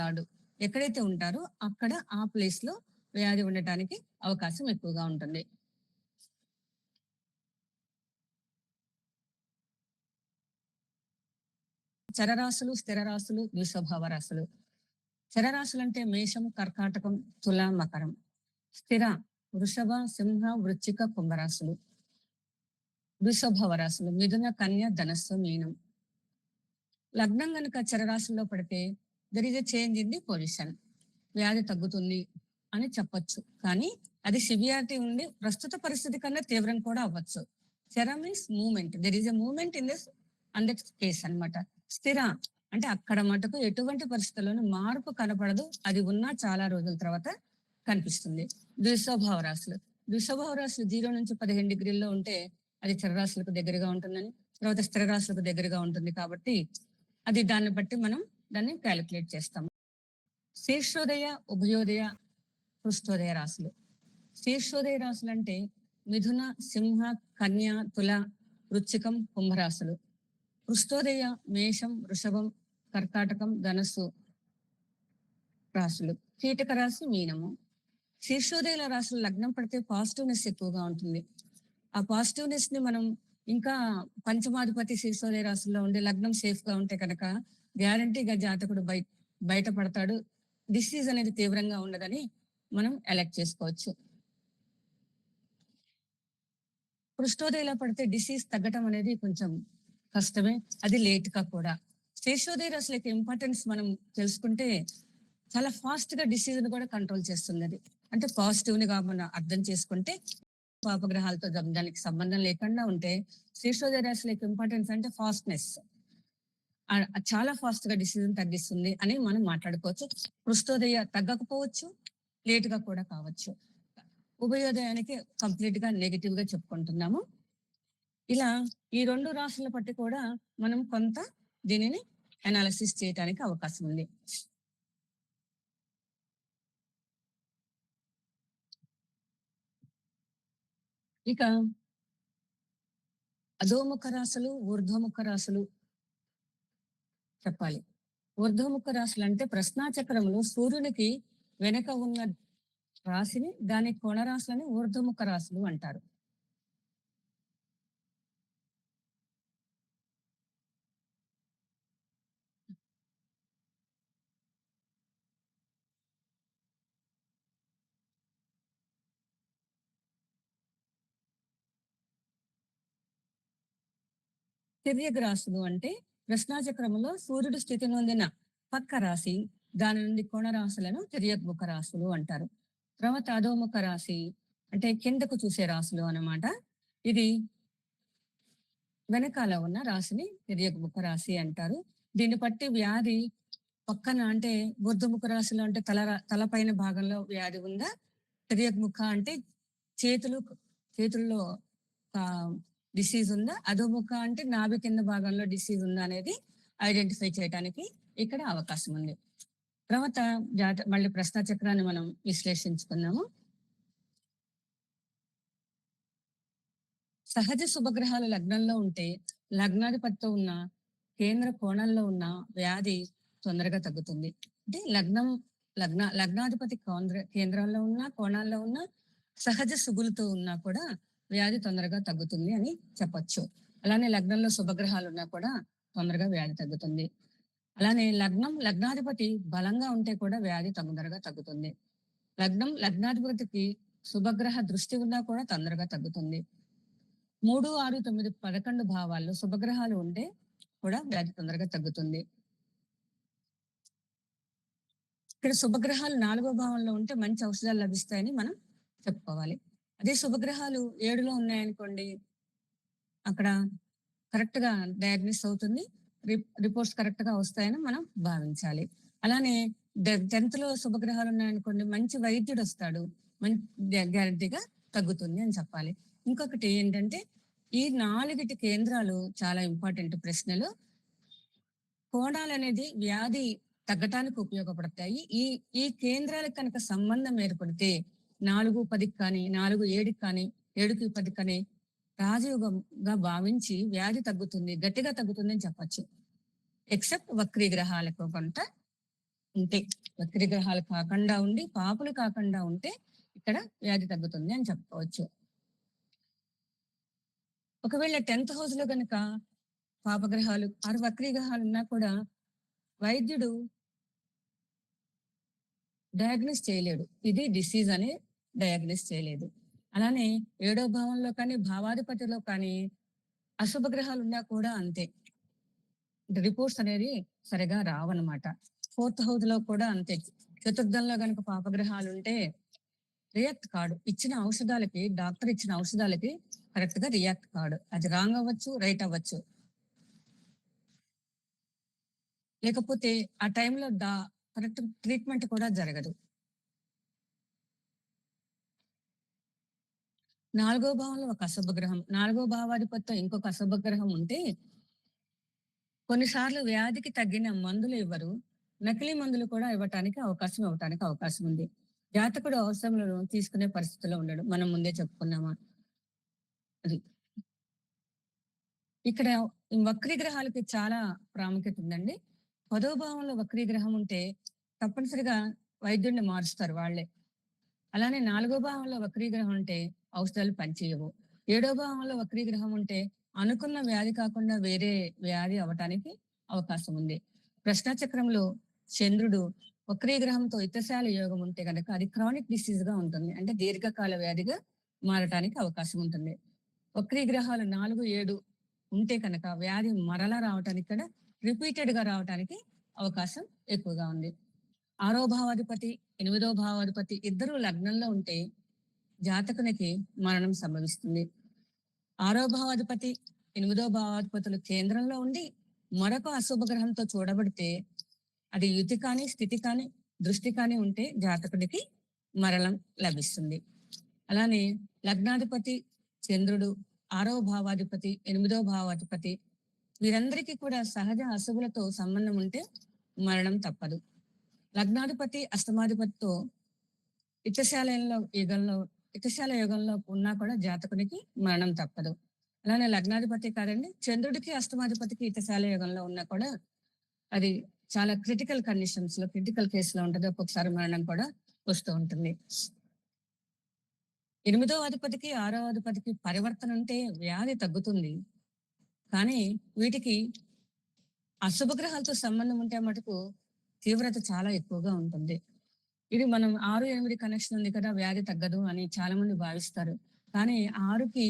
తాడు ఎక్కడైతే ఉంటారో అక్కడ ఆ ప్లేస్ లో వ్యాధి ఉండటానికి అవకాశం ఎక్కువగా ఉంటుంది. చరరాశులు, స్థిర రాశులు, ద్విస్వభావ రాశులు. చరరాశులు అంటే మేషం, కర్కాటకం, తుల, మకరం. స్థిర వృషభ, సింహ, వృశ్చిక, కుంభరాశులు. ద్విస్వభావ రాశులు మిథున, కన్య, ధనస్సు, మీనం. లగ్నం గనుక చరరాశుల్లో పడితే there is a change in the position. వ్యాధి తగ్గుతుంది అని చెప్పొచ్చు, కానీ అది సివియారిటీ ఉండి ప్రస్తుత పరిస్థితి కన్నా తీవ్రం కూడా అవ్వచ్చు. చర means moment, there is a moment in this and that case అనమాట. స్థిర అంటే అక్కడ మటుకు ఎటువంటి పరిస్థితుల్లోనూ మార్పు కనపడదు, అది ఉన్నా చాలా రోజుల తర్వాత కనిపిస్తుంది. ద్విస్వభావ రాశులు. ద్విస్వభావ రాశులు 0 నుంచి 15 డిగ్రీల్లో ఉంటే అది చరరాశులకు దగ్గరగా ఉంటుందని, తర్వాత స్థిర రాశులకు దగ్గరగా ఉంటుంది. కాబట్టి అది దాన్ని బట్టి మనం దాన్ని క్యాలిక్యులేట్ చేస్తాం. శీర్షోదయ, ఉభయోదయ, పృష్ఠోదయ రాశులు. శీర్షోదయ రాశులు అంటే మిథున, సింహ, కన్య, తుల, వృశ్చికం, కుంభరాశులు. పృష్ఠోదయ మేషం, వృషభం, కర్కాటకం, ధనస్సు రాశులు. కీటక రాశి మీనము. శీర్షోదయ రాశులు లగ్నం పడితే పాజిటివ్నెస్ ఎక్కువగా ఉంటుంది. ఆ పాజిటివ్నెస్ ని మనం ఇంకా పంచమాధిపతి శీర్షోదయ రాశుల్లో ఉండే లగ్నం సేఫ్ గా ఉంటే కనుక గ్యారంటీగా జాతకుడు బయటపడతాడు. డిసీజ్ అనేది తీవ్రంగా ఉండదని మనం ఎలెక్ట్ చేసుకోవచ్చు. పృష్ఠోదయలో పడితే డిసీజ్ తగ్గటం అనేది కొంచెం కష్టమే, అది లేట్ గా కూడా. శీర్షోదయ రాశులకి ఇంపార్టెన్స్ మనం తెలుసుకుంటే చాలా ఫాస్ట్ గా డిసీజ్ ని కూడా కంట్రోల్ చేస్తుంది. అది అంటే పాజిటివ్ ని మనం అర్థం చేసుకుంటే పాపగ్రహాలతో దానికి సంబంధం లేకుండా ఉంటే శీర్షోదయ రాశులకి ఇంపార్టెన్స్ అంటే ఫాస్ట్నెస్, చాలా ఫాస్ట్ గా డిసీజ్ తగ్గిస్తుంది అని మనం మాట్లాడుకోవచ్చు. పృష్ఠోదయ తగ్గకపోవచ్చు, లేట్ గా కూడా కావచ్చు. ఉభయోదయానికి కంప్లీట్ గా నెగిటివ్ గా చెప్పుకుంటున్నాము. ఇలా ఈ 2 రాశుల బట్టి కూడా మనం కొంత దీనిని అనాలిసిస్ చేయడానికి అవకాశం ఉంది. ఇక అధోముఖ రాశులు, ఊర్ధ్వముఖ రాశులు చెప్పాలి. ఊర్ధ్వముఖ రాశులు అంటే ప్రశ్నాచక్రంలో సూర్యునికి వెనక ఉన్న రాశిని, దాని కోణరాశులని ఊర్ధ్వముఖ రాశులు అంటారు. తిర్యక్ రాశులు అంటే ప్రశ్నాచక్రంలో సూర్యుడు స్థితి నొందిన పక్క రాశి, దాని నుండి కోణరాశులను తిర్యక్ముఖ రాశులు అంటారు. తర్వాత అధోముఖ రాశి అంటే కిందకు చూసే రాశులు అన్నమాట. ఇది వెనకాల ఉన్న రాశిని తిర్యక్ముఖ రాశి అంటారు. దీన్ని బట్టి వ్యాధి పక్కన అంటే ఊర్ధ్వముఖ రాశిలో అంటే తలపైన భాగంలో వ్యాధి ఉందా, తిర్యక్ముఖ అంటే చేతుల్లో డిసీజ్ ఉందా, అధోముఖ అంటే నాభి కింద భాగంలో డిసీజ్ ఉందా అనేది ఐడెంటిఫై చేయడానికి ఇక్కడ అవకాశం ఉంది. తర్వాత మళ్ళీ ప్రశ్న చక్రాన్ని మనం విశ్లేషించుకున్నాము. సహజ శుభగ్రహాలు లగ్నంలో ఉంటే లగ్నాధిపతితో ఉన్న కేంద్ర కోణంలో ఉన్న వ్యాధి తొందరగా తగ్గుతుంది. అంటే లగ్నాధిపతి కేంద్రంలో ఉన్న కోణాల్లో ఉన్న సహజ శుభులతో ఉన్నా కూడా వ్యాధి తొందరగా తగ్గుతుంది అని చెప్పొచ్చు. అలానే లగ్నంలో శుభగ్రహాలు ఉన్నా కూడా తొందరగా వ్యాధి తగ్గుతుంది. అలానే లగ్నాధిపతి బలంగా ఉంటే కూడా వ్యాధి తొందరగా తగ్గుతుంది. లగ్నాధిపతికి శుభగ్రహ దృష్టి ఉన్నా కూడా తొందరగా తగ్గుతుంది. 3, 6, 9, 11 భావాల్లో శుభగ్రహాలు ఉంటే కూడా వ్యాధి తొందరగా తగ్గుతుంది. ఇక్కడ శుభగ్రహాలు 4వ భావంలో ఉంటే మంచి ఔషధాలు లభిస్తాయని మనం చెప్పుకోవాలి. అదే శుభగ్రహాలు 7లో ఉన్నాయనుకోండి, అక్కడ కరెక్ట్ గా డయాగ్నోస్ అవుతుంది, రిపోర్ట్స్ కరెక్ట్ గా వస్తాయని మనం భావించాలి. అలానే 10th లో శుభగ్రహాలు ఉన్నాయనుకోండి, మంచి వైద్యుడు వస్తాడు, గ్యారంటీగా తగ్గుతుంది అని చెప్పాలి. ఇంకొకటి ఏంటంటే ఈ 4 కేంద్రాలు చాలా ఇంపార్టెంట్ ప్రశ్నలు. కోణాలు అనేది వ్యాధి తగ్గటానికి ఉపయోగపడతాయి. ఈ కేంద్రాలకు కనుక సంబంధం ఏర్పడితే 4-10 కానీ 4-7 కానీ 7-10 కానీ రాజయోగంగా భావించి వ్యాధి తగ్గుతుంది, గట్టిగా తగ్గుతుంది అని చెప్పచ్చు. ఎక్సెప్ట్ వక్రీ గ్రహాలకు కొంత ఉంటే, వక్రీ గ్రహాలు కాకుండా ఉండి పాపులు కాకుండా ఉంటే ఇక్కడ వ్యాధి తగ్గుతుంది అని చెప్పుకోవచ్చు. ఒకవేళ 10th హౌస్ లో కనుక పాపగ్రహాలు ఆరు వక్రీ గ్రహాలు ఉన్నా కూడా వైద్యుడు డయాగ్నోస్ చేయలేడు. ఇది డిసీజ్ అని డయాగ్నోస్ చేయలేదు. అలానే 7వ భావంలో కానీ భావాధిపతిలో కానీ అశుభ గ్రహాలు ఉన్నా కూడా అంతే. రిపోర్ట్స్ అనేది సరిగా రావన్నమాట. 4th హౌస్ లో కూడా అంతే. చతుర్థంలో కనుక పాపగ్రహాలు ఉంటే రియాక్ట్ కాడు. ఇచ్చిన ఔషధాలకి డాక్టర్ ఇచ్చిన ఔషధాలకి కరెక్ట్ గా రియాక్ట్ కాడు. అది రాంగ్ అవ్వచ్చు, రైట్ అవ్వచ్చు. లేకపోతే ఆ టైంలో కరెక్ట్ ట్రీట్మెంట్ కూడా జరగదు. 4వ భావంలో ఒక అశుభ గ్రహం, 4వ భావాధిపతితో ఇంకొక అశుభ గ్రహం ఉంటే కొన్నిసార్లు వ్యాధికి తగ్గిన మందులు ఇవ్వరు. నకిలీ మందులు కూడా ఇవ్వటానికి అవకాశం ఉంది. జాతకుడు అవసరంలో తీసుకునే పరిస్థితిలో ఉండడు. మనం ముందే చెప్పుకున్నామా అది. ఇక్కడ వక్రీ గ్రహాలకి చాలా ప్రాముఖ్యత ఉందండి. 10వ భావంలో వక్రీ గ్రహం ఉంటే తప్పనిసరిగా వైద్యుడిని మారుస్తారు వాళ్ళే. అలానే 4వ భావంలో వక్రీ గ్రహం ఉంటే ఔషధాలు పనిచేయవు. 7వ భావంలో వక్రీ గ్రహం ఉంటే అనుకున్న వ్యాధి కాకుండా వేరే వ్యాధి అవటానికి అవకాశం ఉంది. ప్రశ్నాచక్రంలో చంద్రుడు వక్రీ గ్రహంతో ఇతశాల యోగం ఉంటే కనుక అది క్రానిక్ డిసీజ్ గా ఉంటుంది. అంటే దీర్ఘకాల వ్యాధిగా మారటానికి అవకాశం ఉంటుంది. వక్రీ గ్రహాలు 4, 7 ఉంటే కనుక వ్యాధి మరలా రావటానికి కూడా రిపీటెడ్ గా రావటానికి అవకాశం ఎక్కువగా ఉంది. 6వ భావాధిపతి 8వ భావాధిపతి ఇద్దరు లగ్నంలో ఉంటే జాతకునికి మరణం సంభవిస్తుంది. 6వ భావాధిపతి 8వ భావాధిపతులు కేంద్రంలో ఉండి మరొక అశుభ గ్రహంతో చూడబడితే అది యుతి కానీ స్థితి కానీ దృష్టి కానీ ఉంటే జాతకుడికి మరణం లభిస్తుంది. అలానే లగ్నాధిపతి చంద్రుడు 6వ భావాధిపతి 8వ భావాధిపతి వీరందరికీ కూడా సహజ అశుభులతో సంబంధం ఉంటే మరణం తప్పదు. లగ్నాధిపతి అష్టమాధిపతితో ఇతశాల యుగంలో ఉన్నా కూడా జాతకునికి మరణం తప్పదు. అలానే లగ్నాధిపతి కాదండి, చంద్రుడికి అష్టమాధిపతికి ఇతశాల యుగంలో ఉన్నా కూడా అది చాలా క్రిటికల్ కండిషన్స్ లో క్రిటికల్ కేసులో ఉంటుంది. ఒక్కొక్కసారి మరణం కూడా వస్తూ ఉంటుంది. 8వ అధిపతికి 6వ అధిపతికి పరివర్తన ఉంటే వ్యాధి తగ్గుతుంది. కానీ వీటికి అశుభ గ్రహాలతో సంబంధం ఉంటే మటుకు తీవ్రత చాలా ఎక్కువగా ఉంటుంది. ఇది మనం 6, 8 కనెక్షన్ ఉంది కదా వ్యాధి తగ్గదు అని చాలా మంది భావిస్తారు. కానీ 6కి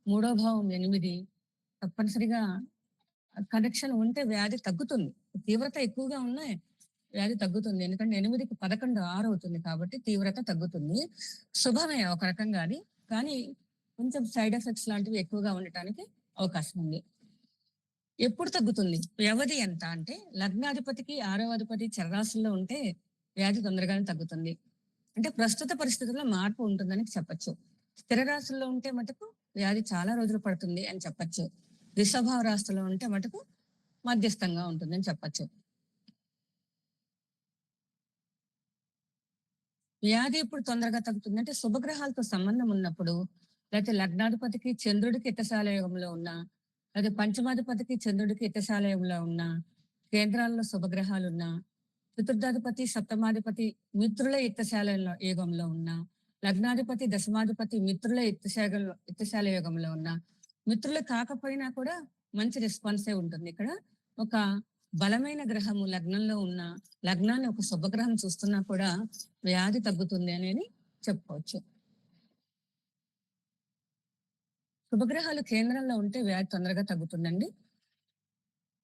3వ భావం 8 తప్పనిసరిగా కనెక్షన్ ఉంటే వ్యాధి తగ్గుతుంది. తీవ్రత ఎక్కువగా ఉన్నాయి వ్యాధి తగ్గుతుంది. ఎందుకంటే 8కి 11 6 అవుతుంది కాబట్టి తీవ్రత తగ్గుతుంది. శుభమే ఒక రకంగా అది. కానీ కొంచెం సైడ్ ఎఫెక్ట్స్ లాంటివి ఎక్కువగా ఉండటానికి అవకాశం ఉంది. ఎప్పుడు తగ్గుతుంది? వ్యవధి ఎంత అంటే లగ్నాధిపతికి 6వ అధిపతి చరరాశుల్లో ఉంటే వ్యాధి తొందరగానే తగ్గుతుంది. అంటే ప్రస్తుత పరిస్థితుల్లో మార్పు ఉంటుందని చెప్పచ్చు. స్థిర రాశుల్లో ఉంటే మటుకు వ్యాధి చాలా రోజులు పడుతుంది అని చెప్పచ్చు. వృషభ రాశిలో ఉంటే మటుకు మధ్యస్థంగా ఉంటుందని చెప్పచ్చు. వ్యాధి ఇప్పుడు తొందరగా తగ్గుతుంది అంటే శుభగ్రహాలతో సంబంధం ఉన్నప్పుడు, లేకపోతే లగ్నాధిపతికి చంద్రుడికి ఇతశాల యోగంలో ఉన్నా, లేదా పంచమాధిపతికి చంద్రుడికి ఇతశాల యోగంలో ఉన్నా, కేంద్రాల్లో శుభగ్రహాలు ఉన్నా, చతుర్థాధిపతి సప్తమాధిపతి మిత్రుల ఇత్తశాల యోగంలో ఉన్నా, లగ్నాధిపతి దశమాధిపతి మిత్రుల ఇత్తశాల యోగంలో ఉన్నా, మిత్రులు కాకపోయినా కూడా మంచి రెస్పాన్సే ఉంటుంది. ఇక్కడ ఒక బలమైన గ్రహము లగ్నంలో ఉన్న లగ్నాన్ని ఒక శుభగ్రహం చూస్తున్నా కూడా వ్యాధి తగ్గుతుంది అనేది చెప్పుకోవచ్చు. శుభగ్రహాలు కేంద్రంలో ఉంటే వ్యాధి తొందరగా తగ్గుతుందండి.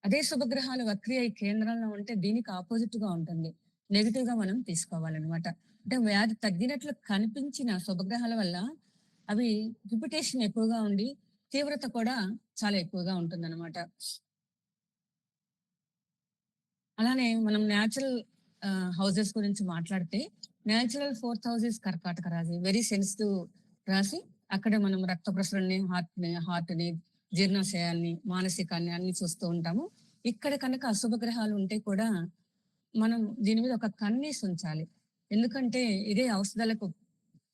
అదే శుభగ్రహాలు వక్రీ అయి కేంద్రంలో ఉంటే దీనికి ఆపోజిట్ గా ఉంటుంది. నెగిటివ్ గా మనం తీసుకోవాలన్నమాట. అంటే వ్యాధి తగ్గినట్లు కనిపించిన శుభగ్రహాల వల్ల అవి రిపిటేషన్ ఎక్కువగా ఉండి తీవ్రత కూడా చాలా ఎక్కువగా ఉంటుందన్నమాట. అలానే మనం న్యాచురల్ హౌసెస్ గురించి మాట్లాడితే న్యాచురల్ 4th హౌసెస్ కర్కాటక రాశి, వెరీ సెన్సిటివ్ రాశి. అక్కడ మనం రక్త ప్రసరణని, హార్ట్ని, జీర్ణాశయాన్ని, మానసికాన్ని అన్ని చూస్తూ ఉంటాము. ఇక్కడ కనుక అశుభ గ్రహాలు ఉంటే కూడా మనం దీని మీద ఒక కన్నేసి ఉంచాలి. ఎందుకంటే ఇదే ఔషధాలకు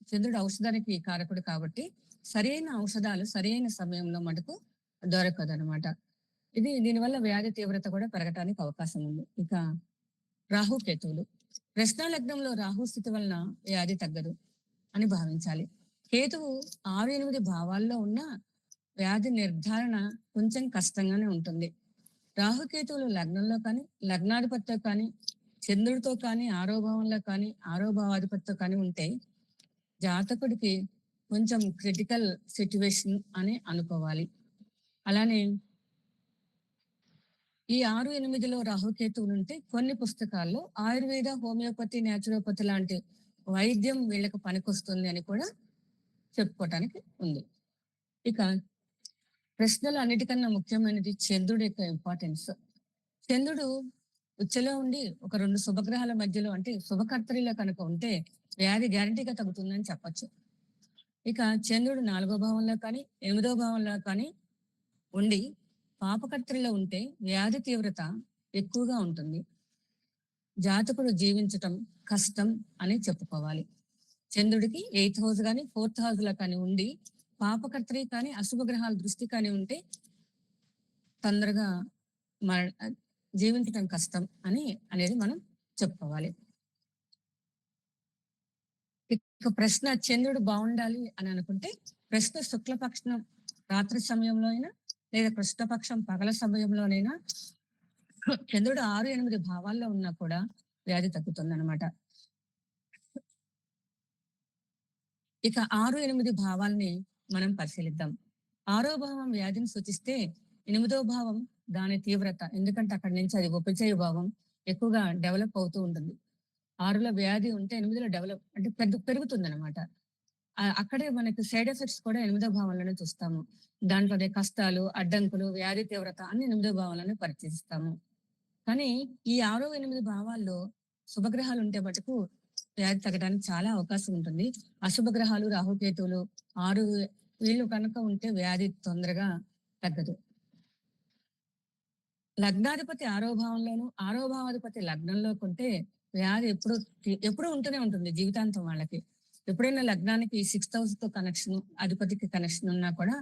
చంద్రుడు ఔషధానికి కారకుడు కాబట్టి సరైన ఔషధాలు సరైన సమయంలో మటుకు దొరకదు అనమాట. దీనివల్ల వ్యాధి తీవ్రత కూడా పెరగటానికి అవకాశం ఉంది. ఇక రాహుకేతువులు. ప్రశ్న లగ్నంలో రాహు స్థితి వలన వ్యాధి తగ్గదు అని భావించాలి. కేతువు 6, 8 భావాల్లో ఉన్న వ్యాధి నిర్ధారణ కొంచెం కష్టంగానే ఉంటుంది. రాహుకేతువులు లగ్నంలో కానీ, లగ్నాధిపతితో కానీ, చంద్రుడితో కానీ, ఆరో భావంలో కానీ, ఆరో భావాధిపతితో కానీ ఉంటే జాతకుడికి కొంచెం క్రిటికల్ సిట్యువేషన్ అని అనుకోవాలి. అలానే ఈ 6, 8లో రాహుకేతువులు ఉంటే కొన్ని పుస్తకాల్లో ఆయుర్వేద, హోమియోపతి, న్యాచురోపతి లాంటి వైద్యం వీళ్ళకి పనికొస్తుంది అని కూడా చెప్పుకోవటానికి ఉంది. ఇక ప్రశ్నలు అన్నిటికన్నా ముఖ్యమైనది చంద్రుడి యొక్క ఇంపార్టెన్స్. చంద్రుడు ఉచ్చలో ఉండి ఒక 2 శుభగ్రహాల మధ్యలో అంటే శుభకర్తరిలో కనుక ఉంటే వ్యాధి గ్యారంటీగా తగ్గుతుందని చెప్పచ్చు. ఇక చంద్రుడు 4వ భావంలో కానీ 8వ భావంలో కానీ ఉండి పాపకర్తరిలో ఉంటే వ్యాధి తీవ్రత ఎక్కువగా ఉంటుంది. జాతకుడు జీవించటం కష్టం అని చెప్పుకోవాలి. చంద్రుడికి 8th హౌస్ కానీ 4th హౌస్ లో కానీ ఉండి పాపకర్తరి కానీ అశుభ గ్రహాల దృష్టి కానీ ఉంటే తొందరగా జీవించటం కష్టం అనేది మనం చెప్పుకోవాలి. ఇక ప్రశ్న చంద్రుడు బాగుండాలి అని అనుకుంటే ప్రశ్న శుక్లపక్షం రాత్రి సమయంలో అయినా లేదా కృష్ణపక్షం పగల సమయంలోనైనా చంద్రుడు 6, 8 భావాల్లో ఉన్నా కూడా వ్యాధి తగ్గుతుంది అనమాట. ఇక 6, 8 భావాల్ని మనం పరిశీలిద్దాం. 6వ భావం వ్యాధిని సూచిస్తే 8వ భావం దాని తీవ్రత, ఎందుకంటే అక్కడి నుంచి అది ఉపచయ భావం ఎక్కువగా డెవలప్ అవుతూ ఉంటుంది. 6లో వ్యాధి ఉంటే 8లో డెవలప్ అంటే పెరుగుతుంది అనమాట. అక్కడే మనకి సైడ్ ఎఫెక్ట్స్ కూడా 8వ భావంలోనే చూస్తాము. దాంట్లోనే కష్టాలు, అడ్డంకులు, వ్యాధి తీవ్రత అన్ని 8వ భావంలోనే పరిచయిస్తాము. కానీ ఈ 6, 8 భావాల్లో శుభగ్రహాలు ఉంటే మటుకు వ్యాధి తగ్గడానికి చాలా అవకాశం ఉంటుంది. అశుభ గ్రహాలు రాహుకేతువులు 6 వీళ్ళు కనుక ఉంటే వ్యాధి తొందరగా తగ్గదు. లగ్నాధిపతి 6వ భావంలోను 6వ భావాధిపతి లగ్నంలో ఉంటే వ్యాధి ఎప్పుడు ఉంటూనే ఉంటుంది జీవితాంతం వాళ్ళకి. ఎప్పుడైనా లగ్నానికి 6th హౌస్ తో కనెక్షన్, అధిపతికి కనెక్షన్ ఉన్నా కూడా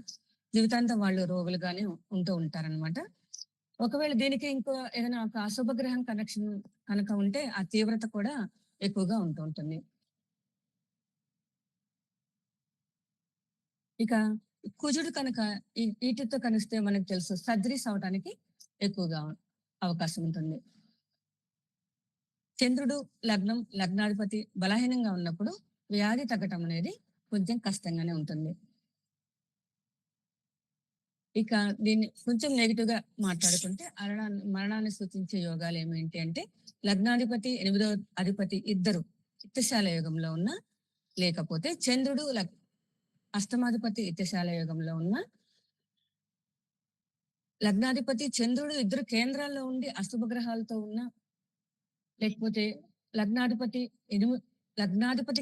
జీవితాంతం వాళ్ళు రోగులుగానే ఉంటూ ఉంటారనమాట. ఒకవేళ దీనికి ఇంకో ఏదైనా ఒక అశుభ గ్రహం కనెక్షన్ కనుక ఉంటే ఆ తీవ్రత కూడా ఎక్కువగా ఉంటూ ఉంటుంది. ఇక కుజుడు కనుక వీటితో కనిస్తే మనకు తెలుసు సర్జరీస్ అవడానికి ఎక్కువగా అవకాశం ఉంటుంది. చంద్రుడు లగ్నాధిపతి బలహీనంగా ఉన్నప్పుడు వ్యాధి తగ్గటం అనేది కొంచెం కష్టంగానే ఉంటుంది. ఇక దీన్ని కొంచెం నెగిటివ్ గా మాట్లాడుకుంటే మరణాన్ని సూచించే యోగాలు ఏమేంటి అంటే లగ్నాధిపతి 8వ అధిపతి ఇద్దరు ఇత్తశాల యోగంలో ఉన్న, లేకపోతే చంద్రుడు అష్టమాధిపతి ఇత్తశాల యోగంలో ఉన్న, లగ్నాధిపతి చంద్రుడు ఇద్దరు కేంద్రాల్లో ఉండి అశుభ గ్రహాలతో ఉన్న, లేకపోతే లగ్నాధిపతి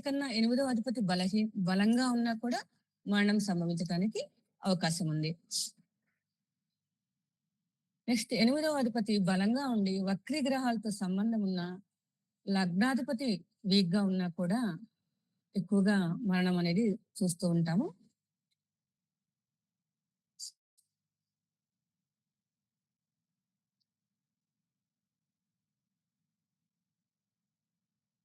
కన్నా 8వ అధిపతి బలంగా ఉన్నా కూడా మరణం సంభవించడానికి అవకాశం ఉంది. నెక్స్ట్ 8వ అధిపతి బలంగా ఉండి వక్రీ గ్రహాలతో సంబంధం ఉన్న, లగ్నాధిపతి వీక్ గా ఉన్నా కూడా ఎక్కువగా మరణం అనేది చూస్తూ ఉంటాము.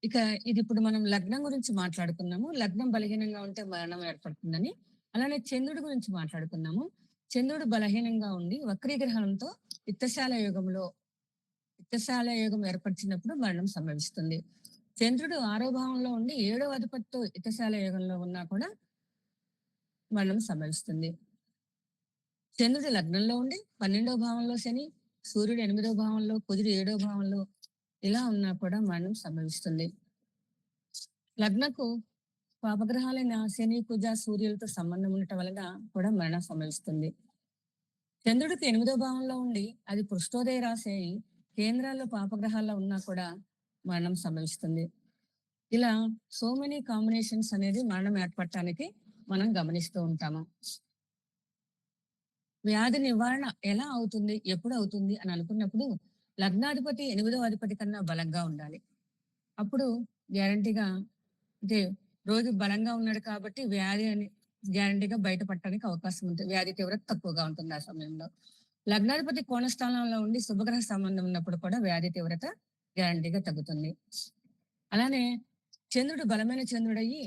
ఇక ఇది ఇప్పుడు మనం లగ్నం గురించి మాట్లాడుకున్నాము. లగ్నం బలహీనంగా ఉంటే మరణం ఏర్పడుతుందని. అలానే చంద్రుడి గురించి మాట్లాడుకున్నాము. చంద్రుడు బలహీనంగా ఉండి వక్రీగ్రహణంతో ఇత్తశాల యోగం ఏర్పరిచినప్పుడు మరణం సంభవిస్తుంది. చంద్రుడు 6వ భావంలో ఉండి 7వ అధిపతితో ఇత్తశాల యోగంలో ఉన్నా కూడా మరణం సంభవిస్తుంది. చంద్రుడు లగ్నంలో ఉండి 12వ భావంలో శని, సూర్యుడు 8వ భావంలో, కుజుడు 7వ భావంలో ఇలా ఉన్నా కూడా మరణం సంభవిస్తుంది. లగ్నకు పాపగ్రహాలైన శని, కుజ, సూర్యులతో సంబంధం ఉండటం వలన కూడా మరణం సంభవిస్తుంది. చంద్రుడికి 8వ భావంలో ఉండి అది పృష్ఠోదయ రాశి అయి కేంద్రాల్లో పాపగ్రహాల్లో ఉన్నా కూడా మరణం సంభవిస్తుంది. ఇలా సో మెనీ కాంబినేషన్స్ అనేది మరణం ఏర్పడటానికి మనం గమనిస్తూ ఉంటాము. వ్యాధి నివారణ ఎలా అవుతుంది, ఎప్పుడు అవుతుంది అని అనుకున్నప్పుడు లగ్నాధిపతి 8వ అధిపతి కన్నా బలంగా ఉండాలి. అప్పుడు గ్యారంటీగా అంటే రోజు బలంగా ఉన్నాడు కాబట్టి వ్యాధి అని గ్యారంటీగా బయటపడటానికి అవకాశం ఉంటుంది. వ్యాధి తీవ్రత తక్కువగా ఉంటుంది ఆ సమయంలో. లగ్నాధిపతి కోణస్థానంలో ఉండి శుభగ్రహ సంబంధం ఉన్నప్పుడు కూడా వ్యాధి తీవ్రత గ్యారంటీగా తగ్గుతుంది. అలానే చంద్రుడు బలమైన చంద్రుడయ్యి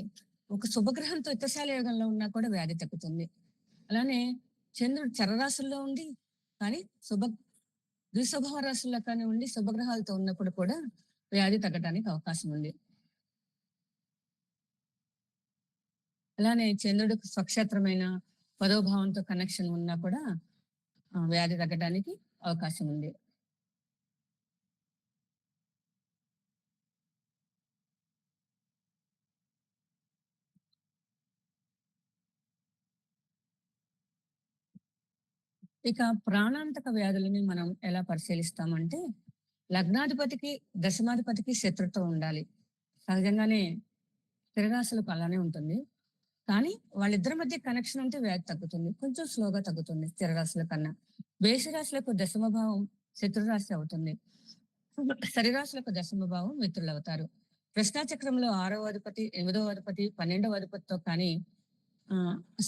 ఒక శుభగ్రహంతో ఇత్తశాల యోగంలో ఉన్నా కూడా వ్యాధి తగ్గుతుంది. అలానే చంద్రుడు చరరాశుల్లో ఉండి కానీ ద్విస్వభావ రాశుల్లో కానీ ఉండి శుభగ్రహాలతో ఉన్నప్పుడు కూడా వ్యాధి తగ్గడానికి అవకాశం ఉంది. అలానే చంద్రుడికి స్వక్షేత్రమైన 10వ భావంతో కనెక్షన్ ఉన్నా కూడా వ్యాధి తగ్గడానికి అవకాశం ఉంది. ఇక ప్రాణాంతక వ్యాధులని మనం ఎలా పరిశీలిస్తామంటే లగ్నాధిపతికి, దశమాధిపతికి శత్రుత్వం ఉండాలి. సహజంగానే స్థిరరాశులకు అలానే ఉంటుంది. కానీ వాళ్ళిద్దరి మధ్య కనెక్షన్ ఉంటే వ్యాధి తగ్గుతుంది. కొంచెం స్లోగా తగ్గుతుంది స్థిరరాశుల కన్నా. మేషరాశులకు దశమ భావం శత్రురాశి అవుతుంది. శరీరాశులకు దశమ భావం మిత్రులవుతారు. ప్రశ్నాచక్రంలో 6వ అధిపతి, 8వ అధిపతి, 12వ అధిపతితో కానీ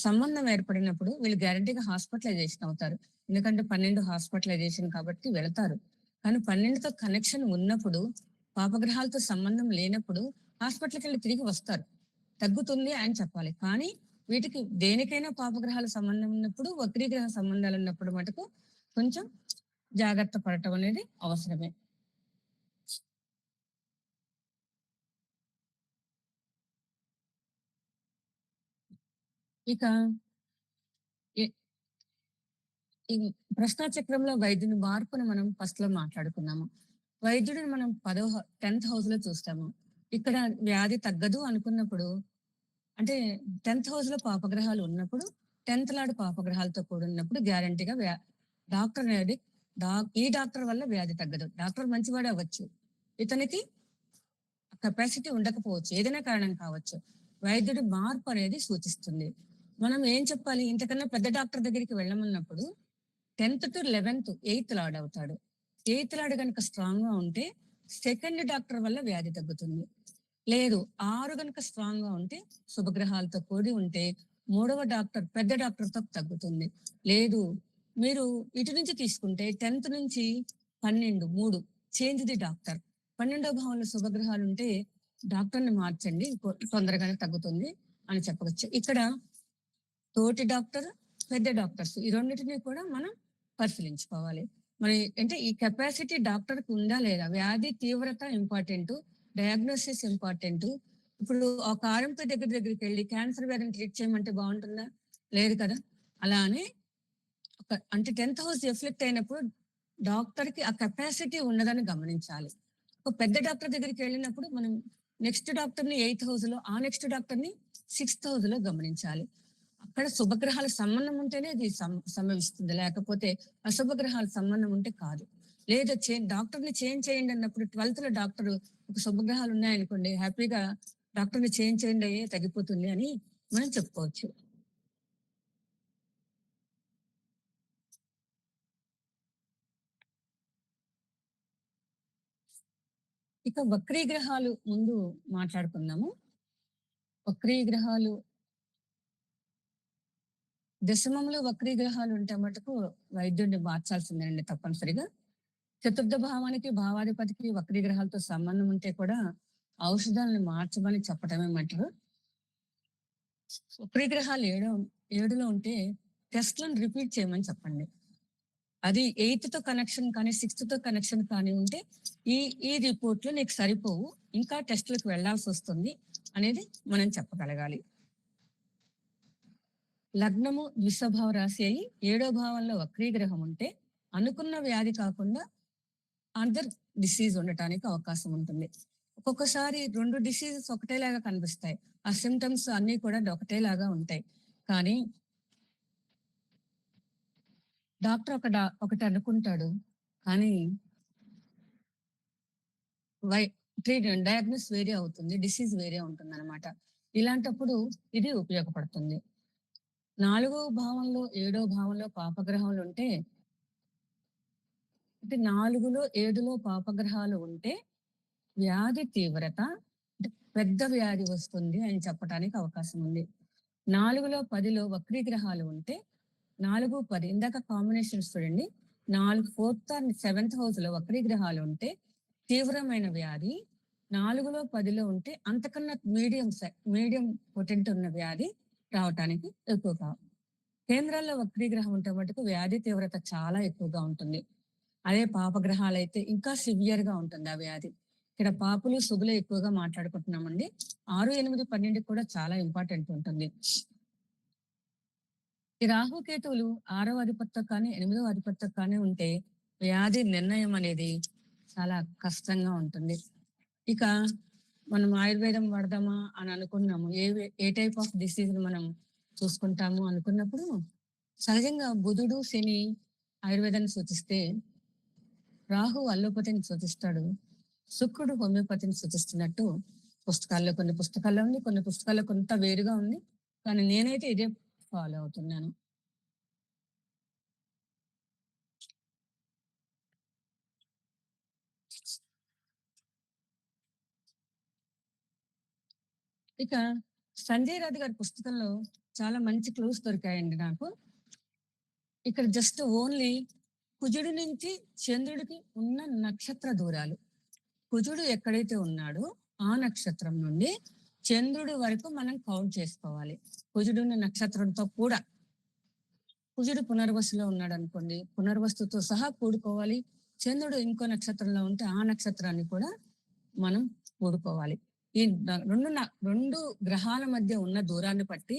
సంబంధం ఏర్పడినప్పుడు వీళ్ళు గ్యారంటీగా హాస్పిటలైజేషన్ అవుతారు. ఎందుకంటే 12 హాస్పిటలైజేషన్ కాబట్టి వెళతారు. కానీ 12తో కనెక్షన్ ఉన్నప్పుడు, పాపగ్రహాలతో సంబంధం లేనప్పుడు హాస్పిటల్కి వెళ్ళి తిరిగి వస్తారు. తగ్గుతుంది అని చెప్పాలి. కానీ వీటికి దేనికైనా పాపగ్రహాల సంబంధం ఉన్నప్పుడు, వక్రీగ్రహ సంబంధాలు ఉన్నప్పుడు మటుకు కొంచెం జాగ్రత్త పడటం అనేది అవసరమే. ఇక ఈ ప్రశ్నా చక్రంలో వైద్యుని మార్పును మనం ఫస్ట్ లో మాట్లాడుకున్నాము. వైద్యుడిని మనం 10th హౌస్ లో చూస్తాము. ఇక్కడ వ్యాధి తగ్గదు అనుకున్నప్పుడు అంటే 10th హౌస్ లో పాపగ్రహాలు ఉన్నప్పుడు 10th లాడు పాపగ్రహాలతో కూడినప్పుడు గ్యారంటీగా డాక్టర్ అనేది ఈ డాక్టర్ వల్ల వ్యాధి తగ్గదు. డాక్టర్ మంచివాడే అవ్వచ్చు, ఇతనికి కెపాసిటీ ఉండకపోవచ్చు, ఏదైనా కారణం కావచ్చు. వైద్యుడి మార్పు అనేది సూచిస్తుంది. మనం ఏం చెప్పాలి, ఇంతకన్నా పెద్ద డాక్టర్ దగ్గరికి వెళ్ళమన్నప్పుడు 10th to 11th 8th lord అవుతాడు. 8th లార్డ్ కనుక స్ట్రాంగ్ గా ఉంటే సెకండ్ డాక్టర్ వల్ల వ్యాధి తగ్గుతుంది. లేదు 6 కనుక స్ట్రాంగ్ గా ఉంటే శుభగ్రహాలతో కూడి ఉంటే 3వ డాక్టర్ పెద్ద డాక్టర్ తో తగ్గుతుంది. లేదు మీరు ఇటు నుంచి తీసుకుంటే 10th నుంచి 12 3 చేంజ్ ది డాక్టర్. 12వ భావంలో శుభగ్రహాలు ఉంటే డాక్టర్ని మార్చండి, తొందరగానే తగ్గుతుంది అని చెప్పవచ్చు. ఇక్కడ తోటి డాక్టర్, పెద్ద డాక్టర్స్ ఈ రెండింటినీ కూడా మనం పరిశీలించుకోవాలి. మరి అంటే ఈ కెపాసిటీ డాక్టర్కి ఉందా లేదా, వ్యాధి తీవ్రత ఇంపార్టెంట్, డయాగ్నోసిస్ ఇంపార్టెంట్. ఇప్పుడు ఒక ఆర్ఎంపీ దగ్గరికి వెళ్ళి క్యాన్సర్ వ్యాధిని ట్రీట్ చేయమంటే బాగుంటుందా? లేదు కదా. అలానే అంటే 10th హౌస్ ఎఫ్లెక్ట్ అయినప్పుడు డాక్టర్ కి ఆ కెపాసిటీ ఉన్నదని గమనించాలి. ఒక పెద్ద డాక్టర్ దగ్గరికి వెళ్ళినప్పుడు మనం నెక్స్ట్ డాక్టర్ ని 8th హౌస్ లో, ఆ నెక్స్ట్ డాక్టర్ ని 6th హౌస్ లో గమనించాలి. అక్కడ శుభగ్రహాల సంబంధం ఉంటేనే అది సంభవిస్తుంది, లేకపోతే అశుభగ్రహాల సంబంధం ఉంటే కాదు. లేదా డాక్టర్ ని చేంజ్ చేయండి అన్నప్పుడు 12th లో డాక్టర్ ఒక శుభగ్రహాలు ఉన్నాయనుకోండి, హ్యాపీగా డాక్టర్ ని చేంజ్ చేయండి అయ్యే తగ్గిపోతుంది అని మనం చెప్పుకోవచ్చు. ఇక వక్రీగ్రహాలు ముందు మాట్లాడుకుందాము. వక్రీగ్రహాలు దశమంలో వక్రీగ్రహాలు ఉంటే మటుకు వైద్యుడిని మార్చాల్సిందేనండి తప్పనిసరిగా. చతుర్థ భావానికి, భావాధిపతికి వక్రీగ్రహాలతో సంబంధం ఉంటే కూడా ఔషధాలను మార్చమని చెప్పటమే మటుకు. వక్రీగ్రహాలు 7లో ఉంటే టెస్ట్లను రిపీట్ చేయమని చెప్పండి. అది 8th తో కనెక్షన్ కానీ 6th తో కనెక్షన్ కానీ ఉంటే ఈ ఈ రిపోర్ట్లు నీకు సరిపోవు, ఇంకా టెస్టులకు వెళ్లాల్సి వస్తుంది అనేది మనం చెప్పగలగాలి. లగ్నము ద్విస్వభావ రాశి అయి 7వ భావంలో వక్రీగ్రహం ఉంటే అనుకున్న వ్యాధి కాకుండా అదర్ డిసీజ్ ఉండటానికి అవకాశం ఉంటుంది. ఒక్కొక్కసారి 2 డిసీజెస్ ఒకటేలాగా కనిపిస్తాయి, ఆ సిమ్టమ్స్ అన్ని కూడా ఒకటేలాగా ఉంటాయి. కానీ డాక్టర్ ఒకటి అనుకుంటాడు, కానీ డయాగ్నోస్ వేరే అవుతుంది, డిసీజ్ వేరే ఉంటుంది అనమాట. ఇలాంటప్పుడు ఇది ఉపయోగపడుతుంది. 4వ భావంలో 7వ భావంలో పాపగ్రహాలు ఉంటే, అంటే 4లో 7లో పాపగ్రహాలు ఉంటే వ్యాధి తీవ్రత పెద్ద వ్యాధి వస్తుంది అని చెప్పడానికి అవకాశం ఉంది. 4లో 10లో వక్రీగ్రహాలు ఉంటే 4 10 ఇందాక కాంబినేషన్స్ చూడండి. 4 4th అండ్ 7th హౌస్ లో వక్రీగ్రహాలు ఉంటే తీవ్రమైన వ్యాధి 4లో 10లో ఉంటే అంతకన్నా మీడియం పొటెంట్ ఉన్న వ్యాధి రావటానికి ఎక్కువగా. కేంద్రాల్లో వక్రీగ్రహం ఉంటే మటుకు వ్యాధి తీవ్రత చాలా ఎక్కువగా ఉంటుంది. అదే పాపగ్రహాలైతే ఇంకా సివియర్‌గా ఉంటుంది ఆ వ్యాధి. ఇక్కడ పాపులు, శుభులు ఎక్కువగా మాట్లాడుకుంటున్నామండి. 6, 8, 12 కూడా చాలా ఇంపార్టెంట్ ఉంటుంది. ఈ రాహుకేతువులు 6వ అధిపత్యం కానీ, 8వ అధిపత్యం కానీ ఉంటే వ్యాధి నిర్ణయం అనేది చాలా కష్టంగా ఉంటుంది. ఇక మనం ఆయుర్వేదం వాడదామా అని అనుకున్నాము. ఏ టైప్ ఆఫ్ డిసీజ్‌ని మనం చూసుకుంటాము అనుకున్నప్పుడు సహజంగా బుధుడు, శని ఆయుర్వేదాన్ని సూచిస్తే రాహు అల్లోపతిని సూచిస్తాడు. శుక్రుడు హోమియోపతిని సూచిస్తున్నట్టు కొన్ని పుస్తకాల్లో ఉంది. కొన్ని పుస్తకాల్లో కొంత వేరుగా ఉంది. కానీ నేనైతే ఇదే ఫాలో అవుతున్నాను. ఇక సంజయ్ రాథ్ గారి పుస్తకంలో చాలా మంచి క్లూస్ దొరికాయండి నాకు. ఇక్కడ జస్ట్ ఓన్లీ కుజుడి నుంచి చంద్రుడికి ఉన్న నక్షత్ర దూరాలు. కుజుడు ఎక్కడైతే ఉన్నాడో ఆ నక్షత్రం నుండి చంద్రుడి వరకు మనం కౌంట్ చేసుకోవాలి. కుజుడున్న నక్షత్రంతో కూడా. కుజుడు పునర్వసులో ఉన్నాడు అనుకోండి, పునర్వస్తుతో సహా కూడుకోవాలి. చంద్రుడు ఇంకో నక్షత్రంలో ఉంటే ఆ నక్షత్రాన్ని కూడా మనం కూడుకోవాలి. ఈ 2 గ్రహాల మధ్య ఉన్న దూరాన్ని బట్టి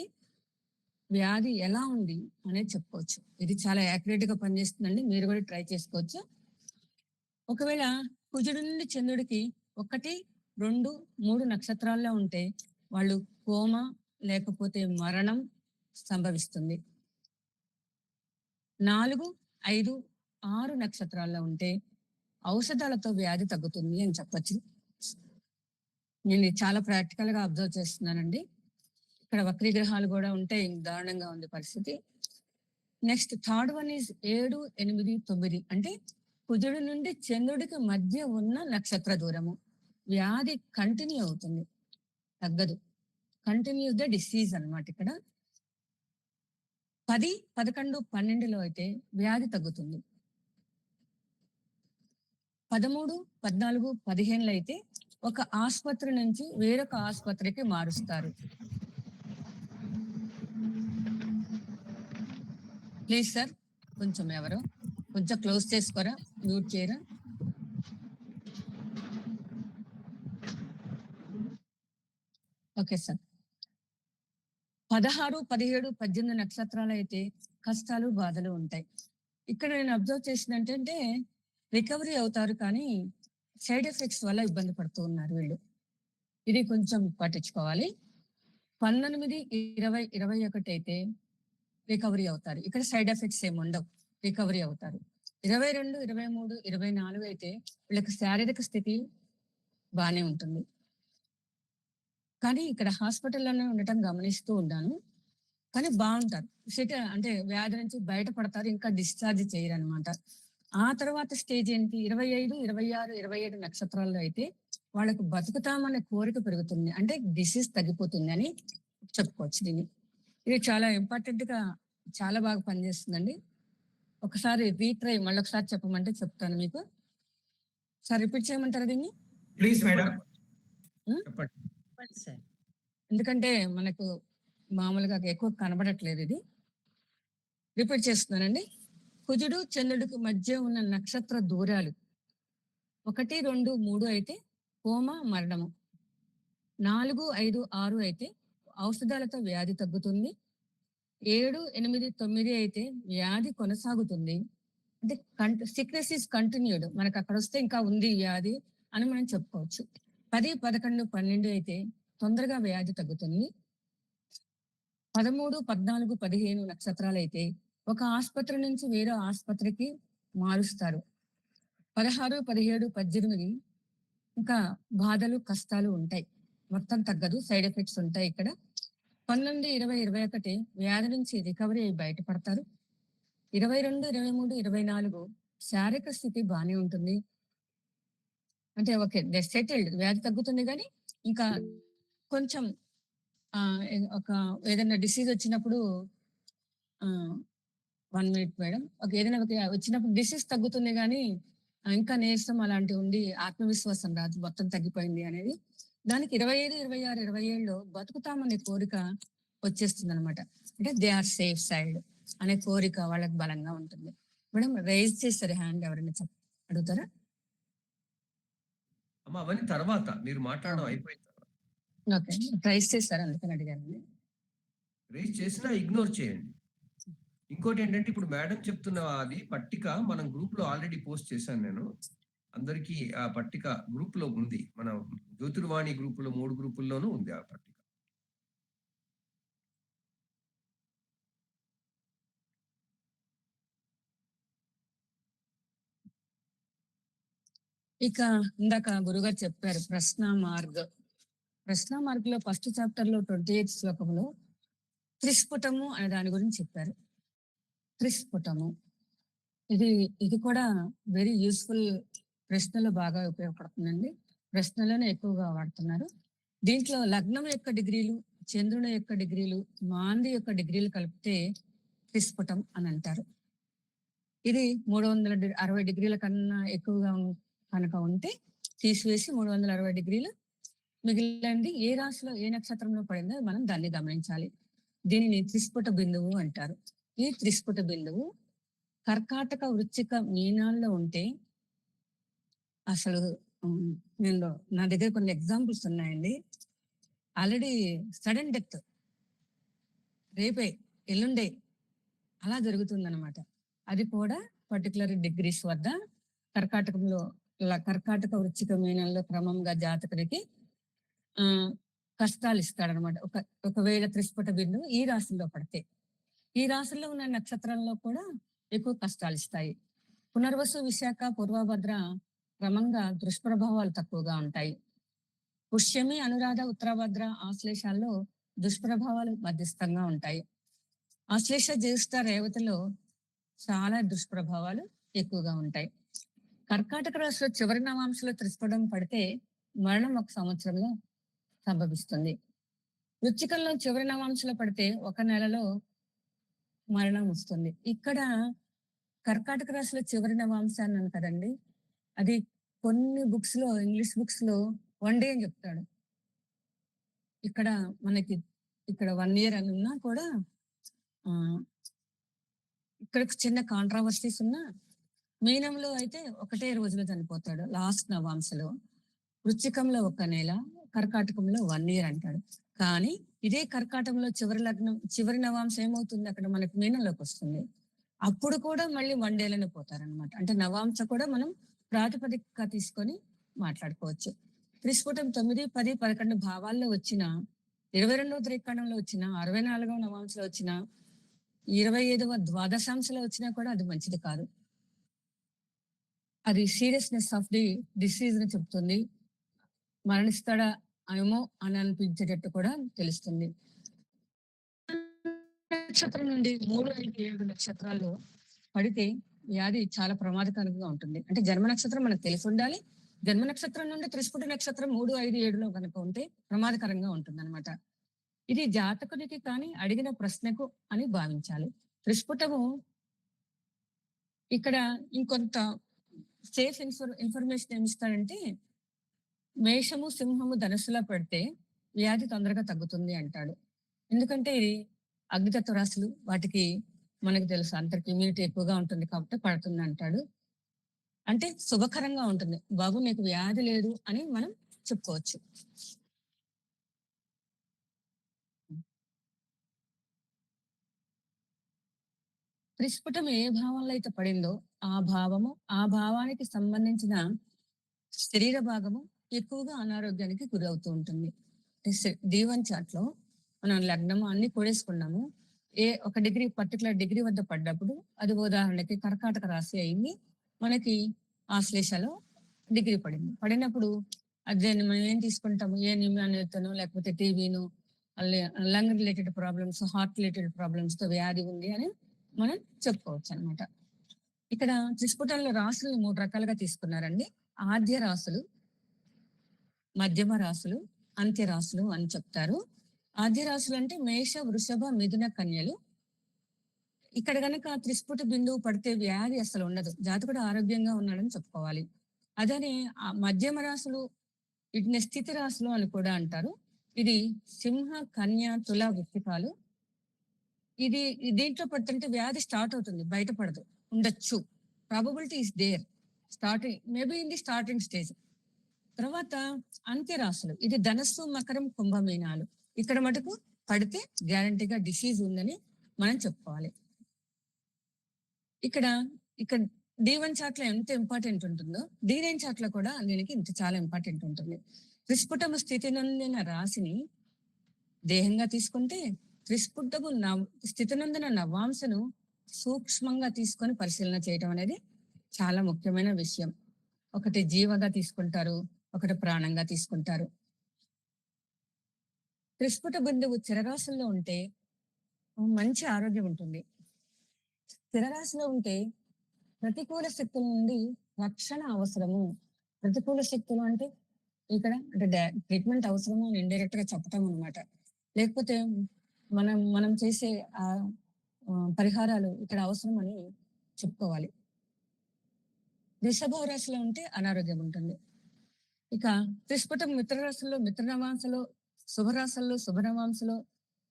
వ్యాధి ఎలా ఉంది అనేది చెప్పుకోవచ్చు. ఇది చాలా యాక్యురేట్ గా పనిచేస్తుందండి. మీరు కూడా ట్రై చేసుకోవచ్చు. ఒకవేళ కుజుడు నుండి చంద్రుడికి 1, 2, 3 నక్షత్రాల్లో ఉంటే వాళ్ళు కోమ లేకపోతే మరణం సంభవిస్తుంది. 4, 5, 6 నక్షత్రాల్లో ఉంటే ఔషధాలతో వ్యాధి తగ్గుతుంది అని చెప్పొచ్చు. నేను చాలా ప్రాక్టికల్ గా అబ్జర్వ్ చేస్తున్నానండి. ఇక్కడ వక్రీగ్రహాలు కూడా ఉంటే దారుణంగా ఉంది పరిస్థితి. నెక్స్ట్ థర్డ్ వన్ ఈజ్ 7, 8, 9 అంటే కుజుడు నుండి చంద్రుడికి మధ్య ఉన్న నక్షత్ర దూరము. వ్యాధి కంటిన్యూ అవుతుంది, తగ్గదు. కంటిన్యూస్ ద డిసీజ్ అన్నమాట. ఇక్కడ 10, 11, 12లో అయితే వ్యాధి తగ్గుతుంది. 13, 14, 15లో అయితే ఒక ఆసుపత్రి నుంచి వేరొక ఆసుపత్రికి మారుస్తారు. ప్లీజ్ సార్, కొంచెం ఎవరు కొంచెం క్లోజ్ చేసుకోరా, మ్యూట్ చేయరా. Okay sir. 16, 17, 18 నక్షత్రాలు అయితే కష్టాలు, బాధలు ఉంటాయి. ఇక్కడ నేను అబ్జర్వ్ చేసిన ఏంటంటే రికవరీ అవుతారు కానీ సైడ్ ఎఫెక్ట్స్ వల్ల ఇబ్బంది పడుతూ ఉన్నారు వీళ్ళు. ఇది కొంచెం పట్టించుకోవాలి. 19, 20, 21 అయితే రికవరీ అవుతారు. ఇక్కడ సైడ్ ఎఫెక్ట్స్ ఏమి ఉండవు, రికవరీ అవుతారు. 22, 23, 24 అయితే వీళ్ళకి శారీరక స్థితి బాగానే ఉంటుంది. కానీ ఇక్కడ హాస్పిటల్లోనే ఉండటం గమనిస్తూ ఉన్నాను. కానీ బాగుంటారు. అంటే వ్యాధి నుంచి బయటపడతారు, ఇంకా డిశ్చార్జ్ చేయరు అనమాట. ఆ తర్వాత స్టేజ్ ఏంటి? 25, 26, 27 నక్షత్రాల్లో అయితే వాళ్ళకు బతుకుతామనే కోరిక పెరుగుతుంది. అంటే డిసీజ్ తగ్గిపోతుంది అని చెప్పుకోవచ్చు దీన్ని. ఇది చాలా ఇంపార్టెంట్ గా చాలా బాగా పనిచేస్తుందండి. ఒకసారి రీట్రై మళ్ళొకసారి చెప్పమంటే చెప్తాను మీకు. సార్ రిపీట్ చేయమంటారా దీన్ని? Please madam. ఎందుకంటే మనకు మామూలుగా ఎక్కువ కనబడట్లేదు ఇది. రిపీట్ చేస్తున్నానండి. కుజుడు చంద్రుడికి మధ్య ఉన్న నక్షత్ర దూరాలు 1, 2, 3 అయితే హోమ, మరణము. 4, 5, 6 అయితే ఔషధాలతో వ్యాధి తగ్గుతుంది. 7, 8, 9 అయితే వ్యాధి కొనసాగుతుంది. అంటే సిక్నెస్ ఈస్ కంటిన్యూడ్. మనకు అక్కడ వస్తే ఇంకా ఉంది వ్యాధి అని మనం చెప్పుకోవచ్చు. 10, 11, 12 అయితే తొందరగా వ్యాధి తగ్గుతుంది. 13, 14, 15 నక్షత్రాలు అయితే ఒక ఆసుపత్రి నుంచి వేరే ఆసుపత్రికి మారుస్తారు. 16, 17, 18 ఇంకా బాధలు, కష్టాలు ఉంటాయి. మొత్తం తగ్గదు, సైడ్ ఎఫెక్ట్స్ ఉంటాయి ఇక్కడ. 19, 20, 21 వ్యాధి నుంచి రికవరీ అయి బయటపడతారు. 22, 23, 24 శారీరక స్థితి బాగానే ఉంటుంది. అంటే ఓకే, సెటిల్డ్, వ్యాధి తగ్గుతుంది కానీ ఇంకా కొంచెం ఒక ఏదైనా డిసీజ్ వచ్చినప్పుడు 1 మినిట్ మేడం. ఏదైనా వచ్చినప్పుడు డిసీజ్ తగ్గుతుంది కానీ ఇంకా నీరసం అలాంటివి ఉండి ఆత్మవిశ్వాసం రాదు, మొత్తం తగ్గిపోయింది అనేది. దానికి 25, 26, 27లో బతుకుతామనే కోరిక వచ్చేస్తుంది అనమాట. అంటే దే ఆర్ సేఫ్ సైడ్ అనే కోరిక వాళ్ళకి బలంగా ఉంటుంది. మేడం రైజ్ చేస్తారు హ్యాండ్, ఎవరైనా అడుగుతారా? అమ్మ అవన్నీ తర్వాత మీరు మాట్లాడడం అయిపోయిన తర్వాత. ఓకే, రైజ్ చేస్తారు అందుకని అడిగాను. రైజ్ చేసినా ఇగ్నోర్ చేయండి. ఇంకోటి ఏంటంటే ఇప్పుడు మేడం చెప్తున్న అది పట్టిక మనం గ్రూప్ లో ఆల్రెడీ పోస్ట్ చేశాను నేను అందరికీ. ఆ పట్టిక గ్రూప్ లో ఉంది, మన జ్యోతిర్వాణి గ్రూప్ లో 3 గ్రూపుల్లోనూ ఉంది ఆ పట్టిక. ఇక ఇందాక గురుగారు చెప్పారు ప్రశ్న మార్గ్ లో ఫస్ట్ చాప్టర్ లో 28 శ్లోకంలో త్రిస్ఫుటము అనే దాని గురించి చెప్పారు. త్రిస్ఫుటము ఇది కూడా వెరీ యూస్ఫుల్, ప్రశ్నలో బాగా ఉపయోగపడుతుందండి. ప్రశ్నలోనే ఎక్కువగా వాడుతున్నారు. దీంట్లో లగ్నం యొక్క డిగ్రీలు, చంద్రుని యొక్క డిగ్రీలు, మాంది యొక్క డిగ్రీలు కలిపితే త్రిస్ఫుటం అని అంటారు. ఇది 360 డిగ్రీల కన్నా ఎక్కువగా కనుక ఉంటే తీసివేసి 360 డిగ్రీలు మిగిలింది ఏ రాశిలో ఏ నక్షత్రంలో పడిందో మనం దాన్ని గమనించాలి. దీనిని త్రిస్ఫుట బిందువు అంటారు. ఈ త్రిస్ఫుట బిందువు కర్కాటక, వృశ్చిక, మీనాల్లో ఉంటే అసలు నేను నా దగ్గర కొన్ని ఎగ్జాంపుల్స్ ఉన్నాయండి. ఆల్రెడీ సడన్ డెత్ రేపే ఎల్లుండే అలా జరుగుతుందన్నమాట. అది కూడా పర్టికులర్ డిగ్రీస్ వద్ద కర్కాటక, వృశ్చిక, మీనంలో క్రమంగా జాతకుడికి కష్టాలు ఇస్తాడనమాట. ఒకవేళ త్రిస్ఫుట బిందువు ఈ రాశుల్లో పడితే, ఈ రాశుల్లో ఉన్న నక్షత్రంలో కూడా ఎక్కువ కష్టాలు ఇస్తాయి. పునర్వసు, విశాఖ, పూర్వభద్ర క్రమంగా దుష్ప్రభావాలు తక్కువగా ఉంటాయి. పుష్యమి, అనురాధ, ఉత్తరభద్ర, ఆశ్లేషాల్లో దుష్ప్రభావాలు మధ్యస్థంగా ఉంటాయి. ఆశ్లేష, జ్యేష్ఠ, రేవతిలో చాలా దుష్ప్రభావాలు ఎక్కువగా ఉంటాయి. కర్కాటక రాశిలో చివరి నవాంశలో త్రిస్ఫుటం పడితే మరణం 1 సంవత్సరంలో సంభవిస్తుంది. వృశ్చికంలో చివరి నవాంశలో పడితే 1 నెలలో మరణం వస్తుంది. ఇక్కడ కర్కాటక రాశిలో చివరి నవాంశాన్ని అని కదండి, అది కొన్ని బుక్స్ లో, ఇంగ్లీష్ బుక్స్ లో 1 డే అని చెప్తాడు. ఇక్కడ మనకి 1 year అని ఉన్నా కూడా ఇక్కడ చిన్న కాంట్రావర్సీస్ ఉన్నా, మీనంలో అయితే 1 రోజులో చనిపోతాడు లాస్ట్ నవాంశలో, వృశ్చికంలో 1 నెల, కర్కాటకంలో 1 year అంటాడు. కానీ ఇదే కర్కాటకంలో చివరి నవాంశం ఏమవుతుంది, అక్కడ మనకి మీనంలోకి వస్తుంది. అప్పుడు కూడా మళ్ళీ 1 dayలోనే పోతారనమాట. అంటే నవాంశ కూడా మనం ప్రాతిపదికగా తీసుకొని మాట్లాడుకోవచ్చు. త్రిస్ఫుటం 9, 10, 11 భావాల్లో వచ్చిన, 22వ ద్రైకాణంలో వచ్చిన, 64వ నవాంశలో వచ్చిన, 25వ ద్వాదశాంశలో వచ్చినా కూడా అది మంచిది కాదు. అది సీరియస్నెస్ ఆఫ్ ది డిసీజ్ ని చెప్తుంది. మరణిస్తాడా ఏమో అని అనిపించేటట్టు కూడా తెలుస్తుంది. నక్షత్రం నుండి 3, 5, 7 నక్షత్రాల్లో పడితే వ్యాధి చాలా ప్రమాదకరంగా ఉంటుంది. అంటే జన్మ నక్షత్రం మనకు తెలిసి ఉండాలి. జన్మ నక్షత్రం నుండి త్రిస్ఫుట నక్షత్రం 3, 5, 7లో కనుక ఉంటే ప్రమాదకరంగా ఉంటుంది అనమాట. ఇది జాతకుడికి కానీ అడిగిన ప్రశ్నకు అని భావించాలి. త్రిస్ఫుటము ఇక్కడ ఇంకొంత సేఫ్ ఇన్ఫర్మేషన్ ఏమిస్తాడంటే, మేషము, సింహము, ధనుసులో పడితే వ్యాధి తొందరగా తగ్గుతుంది అంటాడు. ఎందుకంటే ఇది అగ్నితత్వ రాశులు, వాటికి మనకు తెలుసు అంతరికి ఇమ్యూనిటీ ఎక్కువగా ఉంటుంది కాబట్టి పడుతుంది అంటాడు. అంటే శుభకరంగా ఉంటుంది, బాబు నీకు వ్యాధి లేదు అని మనం చెప్పుకోవచ్చు. త్రిస్ఫుటం ఏ భావంలో అయితే పడిందో ఆ భావానికి సంబంధించిన శరీర భాగము ఎక్కువగా అనారోగ్యానికి గురవుతూ ఉంటుంది. D1 చార్ట్ లో మనం లగ్నము అన్ని కూడేసుకున్నాము. ఒక డిగ్రీ పర్టికులర్ డిగ్రీ వద్ద పడ్డప్పుడు, అది ఉదాహరణకి కర్కాటక రాశి అయింది, మనకి ఆశ్లేషలో డిగ్రీ పడినప్పుడు అది మనం ఏం తీసుకుంటాము, ఏ నిమ్యాన్యతను లేకపోతే టీబీను, lung related problems, heart related problems తో వ్యాధి ఉంది అని మనం చెప్పుకోవచ్చు అనమాట. ఇక్కడ త్రిస్ఫుటంలో రాశులను 3 రకాలుగా తీసుకున్నారండి. ఆద్య రాశులు, మధ్యమ రాశులు, అంత్య రాశులు అని చెప్తారు. ఆద్య రాశులు అంటే మేష, వృషభ, మిథున, కన్యలు. ఇక్కడ గనక త్రిస్ఫుట బిందువు పడితే వ్యాధి అసలు ఉండదు, జాతకుడు ఆరోగ్యంగా ఉన్నాడని చెప్పుకోవాలి. అదే ఆ మధ్యమ రాశులు, వీటిని స్థితి రాశులు అని కూడా అంటారు. ఇది సింహ, కన్య, తుల, వృశ్చికాలు. ఇది దీంట్లో పడుతుంటే వ్యాధి స్టార్ట్ అవుతుంది, బయటపడదు, ఉండొచ్చు. Probability is there, starting maybe in the starting stage. తర్వాత అంత్య రాశులు, ఇది ధనస్సు, మకరం, కుంభమీనాలు. ఇక్కడ మటుకు పడితే గ్యారంటీగా డిసీజ్ ఉందని మనం చెప్పుకోవాలి. ఇక్కడ ఇక్కడ D1 చార్ట్ లో ఎంత ఇంపార్టెంట్ ఉంటుందో D9 చార్ట్ లో కూడా దీనికి ఇంత చాలా ఇంపార్టెంట్ ఉంటుంది. త్రిస్ఫుటము స్థితి నొందిన రాశిని దేహంగా తీసుకుంటే త్రిస్ఫుటము స్థితి నొందిన నవాంశను సూక్ష్మంగా తీసుకొని పరిశీలన చేయడం అనేది చాలా ముఖ్యమైన విషయం. ఒకటి జీవగా తీసుకుంటారు, ఒకటి ప్రాణంగా తీసుకుంటారు. త్రిస్ఫుట బిందువు చిరరాశుల్లో ఉంటే మంచి ఆరోగ్యం ఉంటుంది. స్థిరరాశిలో ఉంటే ప్రతికూల శక్తుల నుండి రక్షణ అవసరము. ప్రతికూల శక్తులు అంటే ఇక్కడ అంటే ట్రీట్మెంట్ అవసరము అని ఇండైరెక్ట్ గా చెప్పటం అనమాట. లేకపోతే మనం చేసే ఆ పరిహారాలు ఇక్కడ అవసరం అని చెప్పుకోవాలి. వృషభ రాశిలో ఉంటే అనారోగ్యం ఉంటుంది. ఇక త్రిస్ఫుటం మిత్రరాశుల్లో, మిత్రనవాంశలో, శుభరాశుల్లో, శుభనవాంశలో,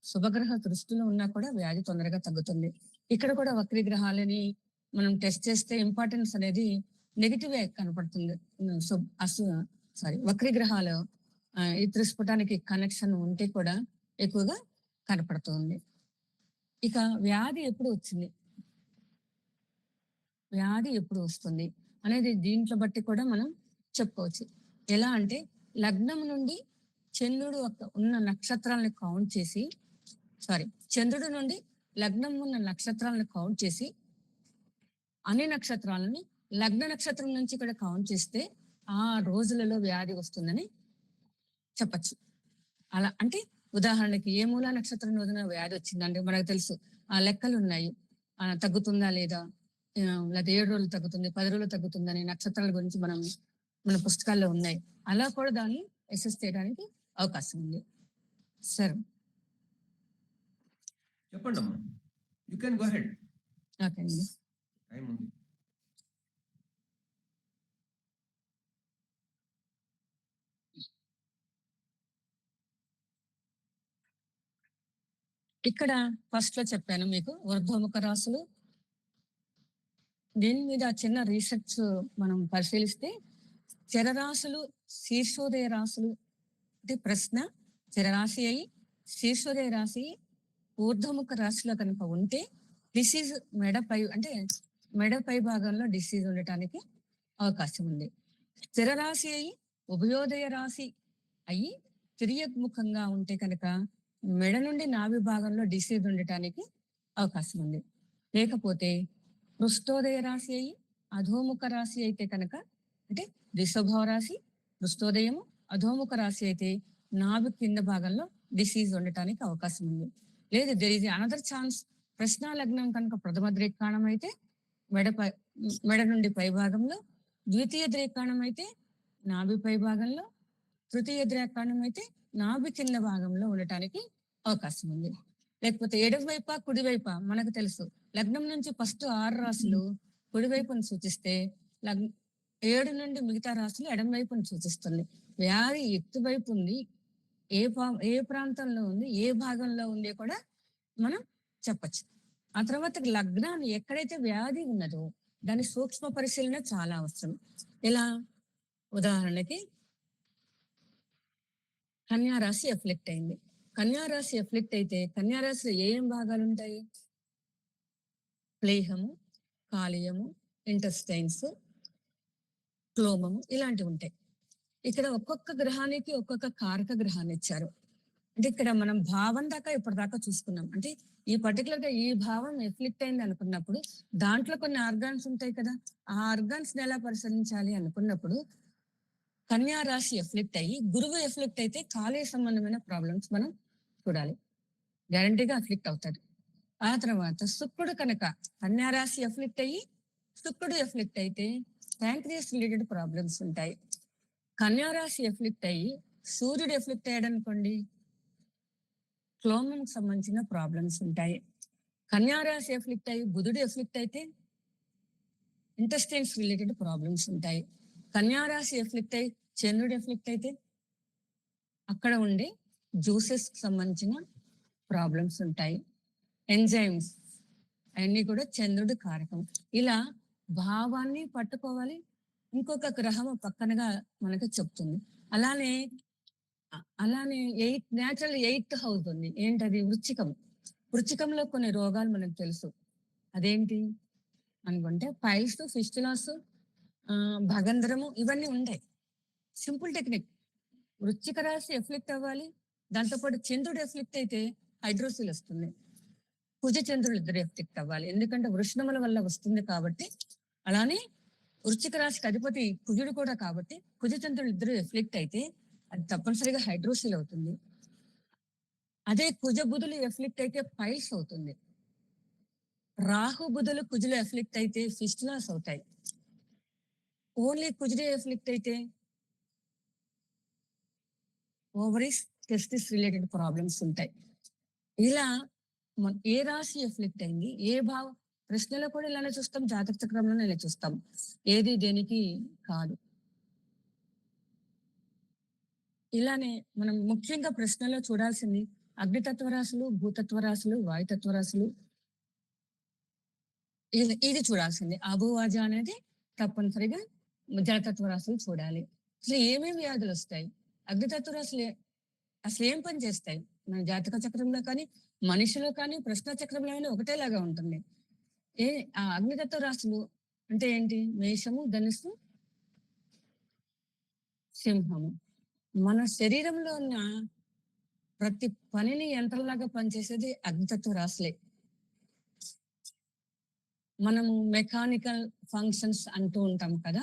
శుభగ్రహ దృష్టిలో ఉన్నా కూడా వ్యాధి తొందరగా తగ్గుతుంది. ఇక్కడ కూడా వక్రీ గ్రహాలని మనం టెస్ట్ చేస్తే ఇంపార్టెన్స్ అనేది నెగిటివ్ కనపడుతుంది. వక్రీ గ్రహాలు ఈ త్రిస్ఫుటానికి కనెక్షన్ ఉంటే కూడా ఎక్కువగా కనపడుతుంది. ఇక వ్యాధి ఎప్పుడు వచ్చింది, వ్యాధి ఎప్పుడు వస్తుంది అనేది దీంట్లో బట్టి కూడా మనం చెప్పుకోవచ్చు. ఎలా అంటే లగ్నం నుండి చంద్రుడు ఉన్న నక్షత్రాలను కౌంట్ చేసి చంద్రుడి నుండి లగ్నం ఉన్న నక్షత్రాలను కౌంట్ చేసి అన్ని నక్షత్రాలని లగ్న నక్షత్రం నుంచి కూడా కౌంట్ చేస్తే ఆ రోజులలో వ్యాధి వస్తుందని చెప్పచ్చు. అలా అంటే ఉదాహరణకి ఏ మూలా నక్షత్రం రోజున వ్యాధి వచ్చిందంటే మనకు తెలుసు, ఆ లెక్కలు ఉన్నాయి, తగ్గుతుందా లేదా, లేదా 7 రోజులు తగ్గుతుంది, 10 రోజులు తగ్గుతుందని నక్షత్రాల గురించి మన పుస్తకాల్లో ఉన్నాయి. అలా కూడా దాన్ని అసెస్ చేయడానికి అవకాశం ఉంది. సార్ చెప్పండి అమ్మా, you can go head. Okay అండి. టైం ఉంది. ఇక్కడ ఫస్ట్ లో చెప్పాను మీకు ఊర్ధ్వముఖ రాశులు. దీని మీద చిన్న రీసెర్చ్ మనం పరిశీలిస్తే చరరాశులు, శీర్షోదయ రాశులు అంటే ప్రశ్న చరరాశి అయి శీర్షోదయ రాశి ఊర్ధ్వముఖ రాశిలో కనుక ఉంటే డిసీజ్ మెడ పై భాగంలో డిసీజ్ ఉండటానికి అవకాశం ఉంది. స్థిరరాశి అయి ఉభయోదయ రాశి అయి తిరియముఖంగా ఉంటే కనుక మెడ నుండి నాభి భాగంలో డిసీజ్ ఉండటానికి అవకాశం ఉంది. లేకపోతే పృష్ఠోదయ రాశి అయి అధోముఖ రాశి అయితే కనుక అంటే దిశభావ రాశి పృష్ఠోదయము, అధోముఖ రాశి అయితే నాభి కింద భాగంలో డిసీజ్ ఉండటానికి అవకాశం ఉంది. లేదు దెర్ ఈజ్ అనదర్ ఛాన్స్, ప్రశ్న లగ్నం కనుక ప్రథమ ద్రేకాణం అయితే మెడ నుండి పై భాగంలో, ద్వితీయ ద్రేకాణం అయితే నాభి పై భాగంలో, తృతీయ ద్రేకాణం అయితే నాభి కింద భాగంలో ఉండటానికి అవకాశం ఉంది. లేకపోతే ఎడమవైపా కుడివైపా మనకు తెలుసు, లగ్నం నుంచి ఫస్ట్ 6 రాశులు కుడివైపును సూచిస్తే 7 నుండి మిగతా రాశులు ఎడమవైపును సూచిస్తుంది. వ్యాధి ఎటువైపు ఉంది, ఏ ప్రాంతంలో ఉంది, ఏ భాగంలో ఉంది కూడా మనం చెప్పచ్చు. ఆ తర్వాత లగ్నాన్ని ఎక్కడైతే వ్యాధి ఉన్నదో దాని సూక్ష్మ పరిశీలన చాలా అవసరం. ఎలా ఉదాహరణకి కన్యారాశి ఎఫ్లెక్ట్ అయింది. కన్యారాశి ఎఫ్లెక్ట్ అయితే కన్యారాశిలో ఏం భాగాలు ఉంటాయి? ప్లేహము, కాలేయము, ఇంటెస్టైన్స్, క్లోమము ఇలాంటివి ఉంటాయి. ఇక్కడ ఒక్కొక్క గ్రహానికి ఒక్కొక్క కారక గ్రహాన్ని ఇచ్చారు. అంటే ఇక్కడ మనం భావం దాకా ఇప్పటిదాకా చూసుకున్నాం. అంటే ఈ పర్టికులర్ గా ఈ భావం ఎఫ్లిక్ట్ అయింది అనుకున్నప్పుడు దాంట్లో కొన్ని ఆర్గాన్స్ ఉంటాయి కదా, ఆ ఆర్గాన్స్ ని ఎలా పరిశీలించాలి అనుకున్నప్పుడు కన్యా రాశి ఎఫ్లిక్ట్ అయ్యి గురువు ఎఫ్లిక్ట్ అయితే కాలేయ సంబంధమైన ప్రాబ్లమ్స్ మనం చూడాలి, గ్యారంటీగా ఎఫ్లిక్ట్ అవుతాడు. ఆ తర్వాత శుక్రుడు కనుక కన్యా రాశి ఎఫ్లిక్ట్ అయ్యి శుక్రుడు ఎఫ్లిక్ట్ అయితే ప్యాంక్రియాస్ రిలేటెడ్ ప్రాబ్లమ్స్ ఉంటాయి. కన్యా రాశి ఎఫ్లిక్ట్ అయ్యి సూర్యుడు ఎఫ్లిక్ట్ అయ్యాడు అనుకోండి, క్లోమం సంబంధించిన ప్రాబ్లమ్స్ ఉంటాయి. కన్యారాశి ఎఫ్లిక్ట్ అయ్యి బుధుడు ఎఫ్లిక్ట్ అయితే ఇంటెస్టైన్స్ రిలేటెడ్ ప్రాబ్లమ్స్ ఉంటాయి. కన్యారాశి ఎఫ్లిక్ట్ అయ్యి చంద్రుడు ఎఫ్లిక్ట్ అయితే అక్కడ ఉండే జ్యూసెస్ సంబంధించిన ప్రాబ్లమ్స్ ఉంటాయి. ఎంజైమ్స్ అవన్నీ కూడా చంద్రుడు కారకం. ఇలా భావాన్ని పట్టుకోవాలి. ఇంకొక గ్రహం పక్కనగా మనకు చెప్తుంది. అలానే అలానే న్యాచురల్ 8th హౌస్ ఉంది. ఏంటది? వృచ్చికం. వృచ్చికంలో కొన్ని రోగాలు మనకు తెలుసు. అదేంటి అనుకుంటే పైల్స్, ఫిస్టులాస్, భగంధరము ఇవన్నీ ఉంటాయి. Simple technique. వృచ్చిక రాశి ఎఫ్లిక్ట్ అవ్వాలి. దాంతోపాటు చంద్రుడు ఎఫ్లిక్ట్ అయితే హైడ్రోసిల్ వస్తుంది. కుజ చంద్రులు ఇద్దరు ఎఫెక్ట్ అవ్వాలి. ఎందుకంటే వృషణముల వల్ల వస్తుంది కాబట్టి. అలానే వృశ్చిక రాశికి అధిపతి కుజుడు కూడా కాబట్టి కుజ చంద్రులు ఇద్దరు ఎఫెక్ట్ అయితే అది తప్పనిసరిగా హైడ్రోసిల్ అవుతుంది. అదే కుజ బుధులు ఎఫెక్ట్ అయితే పైల్స్ అవుతుంది. రాహు బుధులు కుజులు ఎఫెక్ట్ అయితే ఫిస్టులాస్ అవుతాయి. ఓన్లీ కుజుడే ఎఫెక్ట్ అయితే ఓవరీస్, టెస్టిస్ రిలేటెడ్ ప్రాబ్లమ్స్ ఉంటాయి. ఇలా ఏ రాశి ఎఫెక్ట్ అయింది, ఏ భావం, ప్రశ్నలో కూడా ఇలానే చూస్తాం, జాతక చక్రంలోనే ఇలా చూస్తాం. ఏది దేనికి కాదు. ఇలానే మనం ముఖ్యంగా ప్రశ్నలో చూడాల్సింది అగ్నితత్వ రాశులు, భూతత్వ రాశులు, వాయుతత్వ రాశులు. ఇది చూడాల్సింది. అభువాజ అనేది తప్పనిసరిగా జలతత్వ రాశులు చూడాలి. అసలు ఏమేమి వ్యాధులు వస్తాయి, అగ్నితత్వ రాశులు అసలు ఏం పని చేస్తాయి, మన జాతక చక్రంలో కానీ మనిషిలో కానీ ప్రశ్న చక్రంలో కానీ ఒకటేలాగా ఉంటుంది. ఆ అగ్నితత్వ రాశులు అంటే ఏంటి? మేషము, ధనుసు, సింహము. మన శరీరంలో ఉన్న ప్రతి పనిని యంత్రంలాగా పనిచేసేది అగ్నితత్వ రాశులే. మనము మెకానికల్ ఫంక్షన్స్ అంటూ ఉంటాం కదా,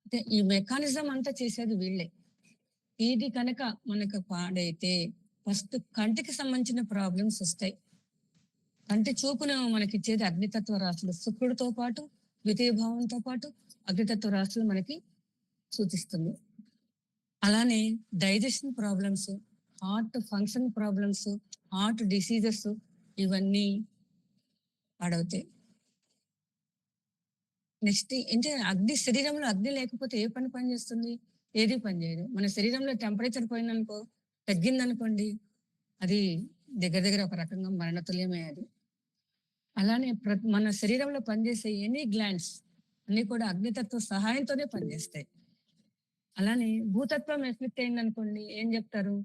అంటే ఈ మెకానిజం అంతా చేసేది వీళ్ళే. ఇది కనుక మనకు పాడైతే ఫస్ట్ కంటికి సంబంధించిన ప్రాబ్లమ్స్ వస్తాయి. కంటి చూపును మనకిచ్చేది అగ్నితత్వ రాశులు. శుక్రుడితో పాటు ద్వితీయ భావంతో పాటు అగ్నితత్వ రాశులు మనకి సూచిస్తుంది. అలానే digestion problems, heart function problems, heart diseases ఇవన్నీ పాడవుతాయి. నెక్స్ట్ అంటే అగ్ని, శరీరంలో అగ్ని లేకపోతే ఏ పని చేస్తుంది? ఏది పని చేయదు. మన శరీరంలో టెంపరేచర్ పోయిందనుకో, తగ్గిందనుకోండి, అది దగ్గర ఒక రకంగా మరణతుల్యమే అది. అలానే మన శరీరంలో పనిచేసే ఎనీ గ్లాండ్స్ అన్ని కూడా అగ్నితత్వ సహాయంతోనే పనిచేస్తాయి. అలానే భూతత్వం ఎఫెక్ట్ అయిందనుకోండి, ఏం చెప్తారు?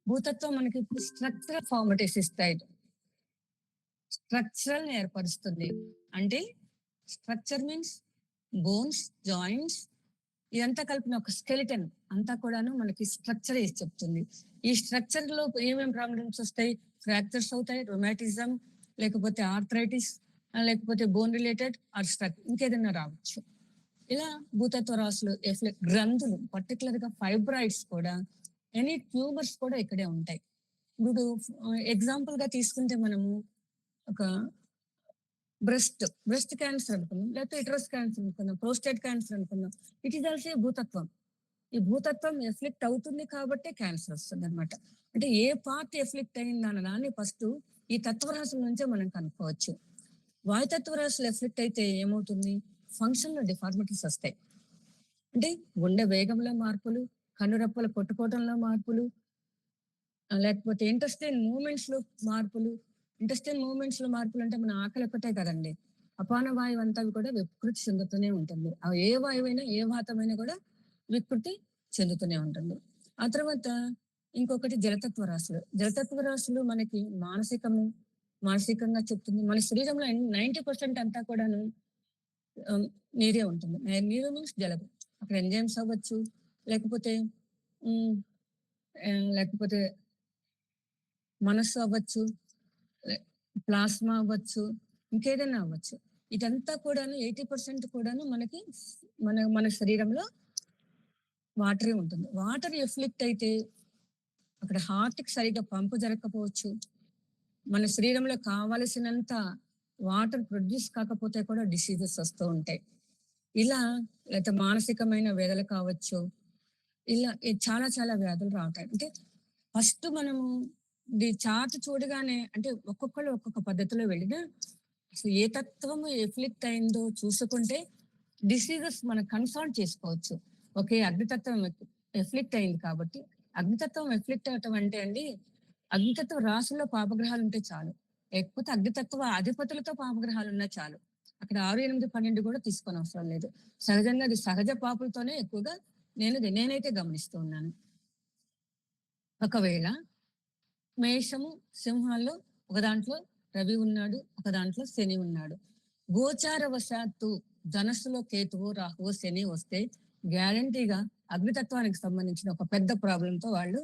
భూతత్వం మనకి స్ట్రక్చరల్ ఫార్మటిస్ ఇస్తాయి. స్ట్రక్చరల్ ఏర్పరుస్తుంది. అంటే స్ట్రక్చర్ మీన్స్ బోన్స్, జాయింట్స్, ఇదంతా కలిపిన ఒక స్కెలిటన్ అంతా కూడాను మనకి స్ట్రక్చర్ వేసి చెప్తుంది. ఈ స్ట్రక్చర్ లో ఏమేమి ప్రాబ్లమ్స్ వస్తాయి? ఫ్రాక్చర్స్ అవుతాయి, రొమాటిజం, లేకపోతే ఆర్థరైటిస్, లేకపోతే బోన్ రిలేటెడ్ ఆర్ ఇంకేదైనా రావచ్చు. ఇలా భూతత్వ రాశులు గ్రంథులు, పర్టికులర్ గా ఫైబ్రాయిడ్స్ కూడా, ఎనీ ట్యూబర్స్ కూడా ఇక్కడే ఉంటాయి. ఇప్పుడు ఎగ్జాంపుల్ గా తీసుకుంటే మనము ఒక బ్రెస్ట్ క్యాన్సర్ అనుకున్నాం, లేకపోతే ఇటరస్ క్యాన్సర్ అనుకున్నాం, ప్రోస్టేట్ క్యాన్సర్ అనుకున్నాం. ఇట్ ఈస్ ఆల్సో భూతత్వం. ఈ భూతత్వం ఎఫెక్ట్ అవుతుంది కాబట్టి క్యాన్సర్ వస్తుంది అనమాట. అంటే ఏ పార్ట్ ఎఫెక్ట్ అయింది అన్నదాన్ని ఫస్ట్ ఈ తత్వరాశుల నుంచే మనం కనుక్కోవచ్చు. వాయుతత్వ రాశులు ఎఫెక్ట్ అయితే ఏమవుతుంది? ఫంక్షన్ లో డిఫార్మిటీస్ వస్తాయి. అంటే గుండె వేగంలో మార్పులు, కన్నురప్పలు కొట్టుకోవడంలో మార్పులు, లేకపోతే ఇంటెస్టైన్ మూమెంట్స్ లో మార్పులు. ఇంటెస్టైన్ మూమెంట్స్ లో మార్పులు అంటే మన ఆకలి ఒకటే కదండి, అపాన వాయువు అంతా కూడా వికృతి చెందుతూనే ఉంటుంది. ఏ వాయువైనా ఏ వాతమైనా కూడా వికృతి చెందుతూనే ఉంటుంది. ఆ తర్వాత ఇంకొకటి జలతత్వ రాశులు. జలతత్వ రాశులు మనకి మానసికంగా చెప్తుంది. మన శరీరంలో 90% అంతా కూడాను నీరే ఉంటుంది. నీరు మీన్స్ జలం. అక్కడ ఎంజైమ్స్ అవ్వచ్చు, లేకపోతే మనస్సు అవ్వచ్చు, ప్లాస్మా అవ్వచ్చు, ఇంకేదైనా అవ్వచ్చు. ఇదంతా కూడాను 80% కూడాను మనకి మన శరీరంలో వాటరే ఉంటుంది. వాటర్ ఎఫెక్ట్ అయితే అక్కడ హార్ట్ కి సరిగ్గా పంపు జరగకపోవచ్చు, మన శరీరంలో కావలసినంత వాటర్ ప్రొడ్యూస్ కాకపోతే కూడా డిసీజెస్ వస్తూ ఉంటాయి. ఇలా లేకపోతే మానసికమైన వ్యాధులు కావచ్చు, ఇలా చాలా చాలా వ్యాధులు రావుతాయి. అంటే ఫస్ట్ మనము ఇది చార్ట్ చూడగానే అంటే ఒక్కొక్కళ్ళు ఒక్కొక్క పద్ధతిలో వెళ్ళినా అసలు ఏ తత్వము ఎఫ్లిక్ట్ అయిందో చూసుకుంటే డిసీజెస్ మనం కన్సల్ట్ చేసుకోవచ్చు. ఓకే. అగ్నితత్వం ఎఫ్లిక్ట్ అయింది కాబట్టి అగ్నితత్వం ఎఫ్లిక్ట్ అవ్వటం అంటే అండి అగ్నితత్వ రాశుల్లో పాపగ్రహాలు ఉంటే చాలు. లేకపోతే అగ్నితత్వ అధిపతులతో పాపగ్రహాలు ఉన్నా చాలు. అక్కడ 6, 8, 12 కూడా తీసుకోనవసరం లేదు. సహజంగా అది సహజ పాపులతోనే ఎక్కువగా నేనైతే గమనిస్తూ ఉన్నాను. ఒకవేళ మేషము, సింహాల్లో ఒక దాంట్లో రవి ఉన్నాడు, ఒక దాంట్లో శని ఉన్నాడు. గోచారవశాత్తు ధనస్సులో కేతువు, రాహువు, శని వస్తే గ్యారంటీగా అగ్నితత్వానికి సంబంధించిన ఒక పెద్ద ప్రాబ్లంతో వాళ్ళు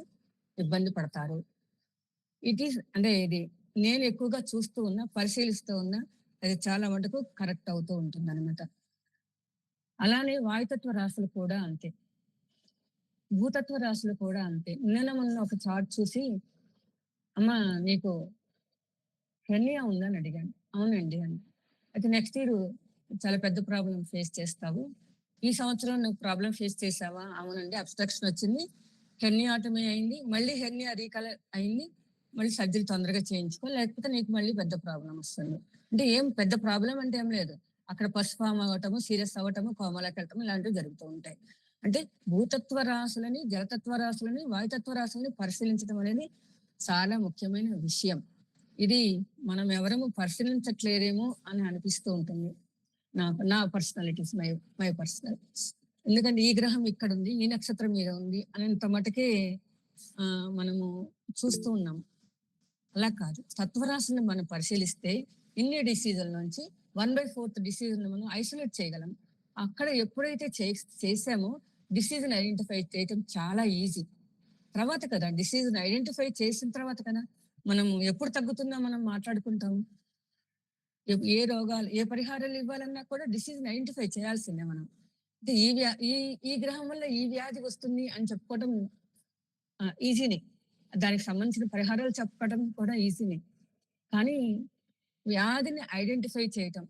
ఇబ్బంది పడతారు. ఇట్ ఈస్ అంటే ఇది నేను ఎక్కువగా చూస్తూ ఉన్నా, పరిశీలిస్తూ ఉన్నా. అది చాలా మటుకు కరెక్ట్ అవుతూ ఉంటుందనమాట. అలానే వాయుతత్వ రాశులు కూడా అంతే. భూతత్వ రాశులు కూడా అంతే. నిన్న మొన్న ఒక చార్ట్ చూసి, "అమ్మా నీకు హెర్నియా ఉందా?" అని అడిగాను. "అవునండి" అని. అయితే నెక్స్ట్ ఇయర్ చాలా పెద్ద ప్రాబ్లమ్ ఫేస్ చేస్తావు. ఈ సంవత్సరం నువ్వు ప్రాబ్లమ్ ఫేస్ చేసావా? అవునండి. అబ్స్ట్రక్షన్ వచ్చింది. హెర్నియాటమీ అయింది. మళ్ళీ హెర్నియా రీకలర్ అయింది. మళ్ళీ సర్జరీ తొందరగా చేయించుకో. లేకపోతే నీకు మళ్ళీ పెద్ద ప్రాబ్లమ్ వస్తుంది. అంటే ఏం పెద్ద ప్రాబ్లమ్ అంటే ఏం లేదు. అక్కడ పస్ ఫార్మ్ అవ్వటము, సీరియస్ అవ్వటము, కోమాలోకి వెళ్ళటము ఇలాంటివి జరుగుతూ ఉంటాయి. అంటే భూతత్వ రాశులని, జలతత్వ రాశులని, వాయుతత్వ రాశులని పరిశీలించడం అనేది చాలా ముఖ్యమైన విషయం. ఇది మనం ఎవరము పరిశీలించట్లేదేమో అని అనిపిస్తూ ఉంటుంది. నా పర్సనాలిటీస్ మై పర్సనల్. ఎందుకంటే ఈ గ్రహం ఇక్కడ ఉంది, ఈ నక్షత్రం మీద ఉంది అనేంత మటుకే మనము చూస్తూ ఉన్నాం. అలా కాదు. తత్వరాశిని మనం పరిశీలిస్తే ఇన్ని డిసీజుల నుంచి 1/4 డిసీజులను మనం ఐసోలేట్ చేయగలం. అక్కడ ఎప్పుడైతే చేసామో డిసీజ్‌ని ఐడెంటిఫై చేయటం చాలా ఈజీ. తర్వాత కదా డిసీజ్‌ని ఐడెంటిఫై చేసిన తర్వాత కదా మనము ఎప్పుడు తగ్గుతుందో మనం మాట్లాడుకుంటాం. ఏ రోగాలు, ఏ పరిహారాలు ఇవ్వాలన్నా కూడా డిసీజ్‌ని ఐడెంటిఫై చేయాల్సిందే మనం. అంటే ఈ ఈ గ్రహం వల్ల ఈ వ్యాధి వస్తుంది అని చెప్పుకోవడం ఈజీనే. దానికి సంబంధించిన పరిహారాలు చెప్పడం కూడా ఈజీనే. కానీ వ్యాధిని ఐడెంటిఫై చేయటం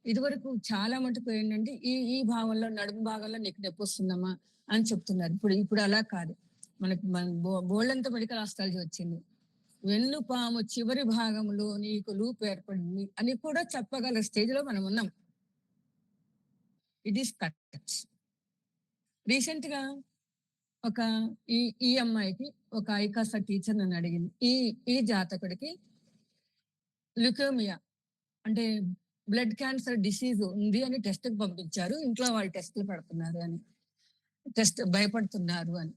ఇదివరకు చాలా మటుకు ఏంటంటే ఈ భాగంలో నడుము భాగంలో నీకు నొప్పొస్తుందమ్మా అని చెప్తున్నారు. ఇప్పుడు అలా కాదు. మనకి బోల్డంత మెడికల్ ఆస్ట్రాలజీ వచ్చింది. వెన్నుపాము చివరి భాగంలో నీకు లూప్ ఏర్పడింది అని కూడా చెప్పగల స్టేజ్ లో మనం ఉన్నాం. It is correct. రీసెంట్ గా ఒక ఈ అమ్మాయికి ఒక ఐకాసా టీచర్ నన్ను అడిగింది. ఈ జాతకుడికి ల్యూకేమియా అంటే బ్లడ్ క్యాన్సర్ డిసీజ్ ఉంది అని టెస్ట్ కి పంపించారు. ఇంట్లో వాళ్ళు టెస్టులు పెడుతున్నారు అని, భయపడుతున్నారు అని.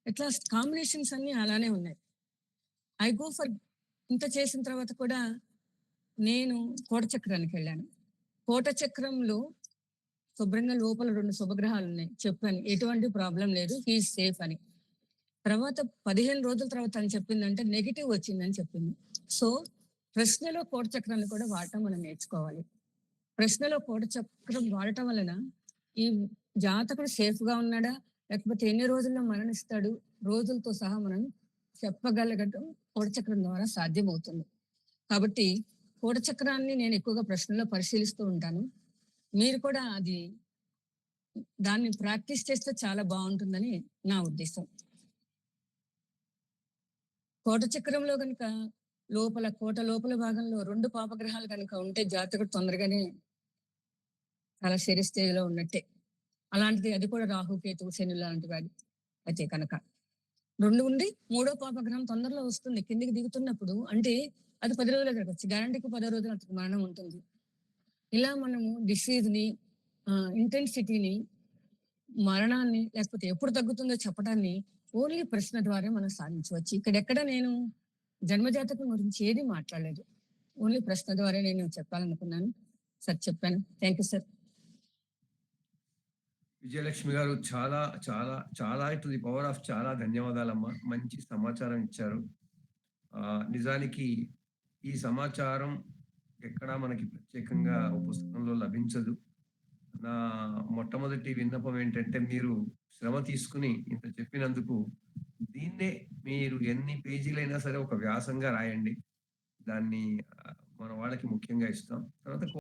ఇట్లా కాంబినేషన్స్ అన్ని అలానే ఉన్నాయి. ఐ గో ఫర్ ఇంత చేసిన తర్వాత కూడా నేను కోట చక్రానికి వెళ్ళాను. కోట చక్రంలో శుభ్రంగా లోపల 2 శుభగ్రహాలు ఉన్నాయి. చెప్పాను ఎటువంటి ప్రాబ్లం లేదు, హీఈస్ సేఫ్ అని. తర్వాత 15 రోజుల తర్వాత తను చెప్పిందంటే నెగిటివ్ వచ్చిందని చెప్పింది. సో ప్రశ్నలో కోట చక్రాన్ని కూడా వాడటం మనం నేర్చుకోవాలి. ప్రశ్నలో కోట చక్రం వాడటం వలన ఈ జాతకుడు సేఫ్ గా ఉన్నాడా, లేకపోతే ఎన్ని రోజుల్లో మరణిస్తాడు, రోజులతో సహా మనం చెప్పగలగటం కోట చక్రం ద్వారా సాధ్యమవుతుంది. కాబట్టి కోట చక్రాన్ని నేను ఎక్కువగా ప్రశ్నలో పరిశీలిస్తూ ఉంటాను. మీరు కూడా దాన్ని ప్రాక్టీస్ చేస్తే చాలా బాగుంటుందని నా ఉద్దేశం. కోట చక్రంలో కనుక కోట లోపల భాగంలో 2 పాపగ్రహాలు కనుక ఉంటే జాతకుడు తొందరగానే చాలా సీరియస్ స్టేజ్ లో ఉన్నట్టే. అలాంటిది అది కూడా రాహు, కేతు, శని లాంటి వాడి అయితే కనుక 2 ఉండి 3వ పాపగ్రహం తొందరలో వస్తుంది కిందికి దిగుతున్నప్పుడు, అంటే అది 10 రోజులు జరగచ్చు. గ్యారంటీకి 10 రోజులు అతనికి మరణం ఉంటుంది. ఇలా మనము డిసీజ్ ని, ఇంటెన్సిటీని, మరణాన్ని లేకపోతే ఎప్పుడు తగ్గుతుందో చెప్పడాన్ని ఓన్లీ ప్రశ్న ద్వారా మనం సాధించవచ్చు. ఇక్కడెక్కడ నేను జన్మజాతకం గురించి ఏది మాట్లాడలేదు. ఓన్లీ ప్రశ్న ద్వారా నేను చెప్పాలనుకున్నాను. సార్ చెప్పాను. Thank you sir. విజయలక్ష్మి గారు చాలా చాలా చాలా టు ది పవర్ ఆఫ్ చాలా ధన్యవాదాలమ్మా. మంచి సమాచారం ఇచ్చారు. నిజానికి ఈ సమాచారం ఎక్కడా మనకి ప్రత్యేకంగా పుస్తకంలో లభించదు. నా మొట్టమొదటి విన్నపం ఏంటంటే మీరు శ్రమ తీసుకుని ఇంత చెప్పినందుకు దీన్నే మీరు ఎన్ని పేజీలైనా సరే ఒక వ్యాసంగా రాయండి. దాన్ని మన వాళ్ళకి ముఖ్యంగా ఇస్తాం. తర్వాత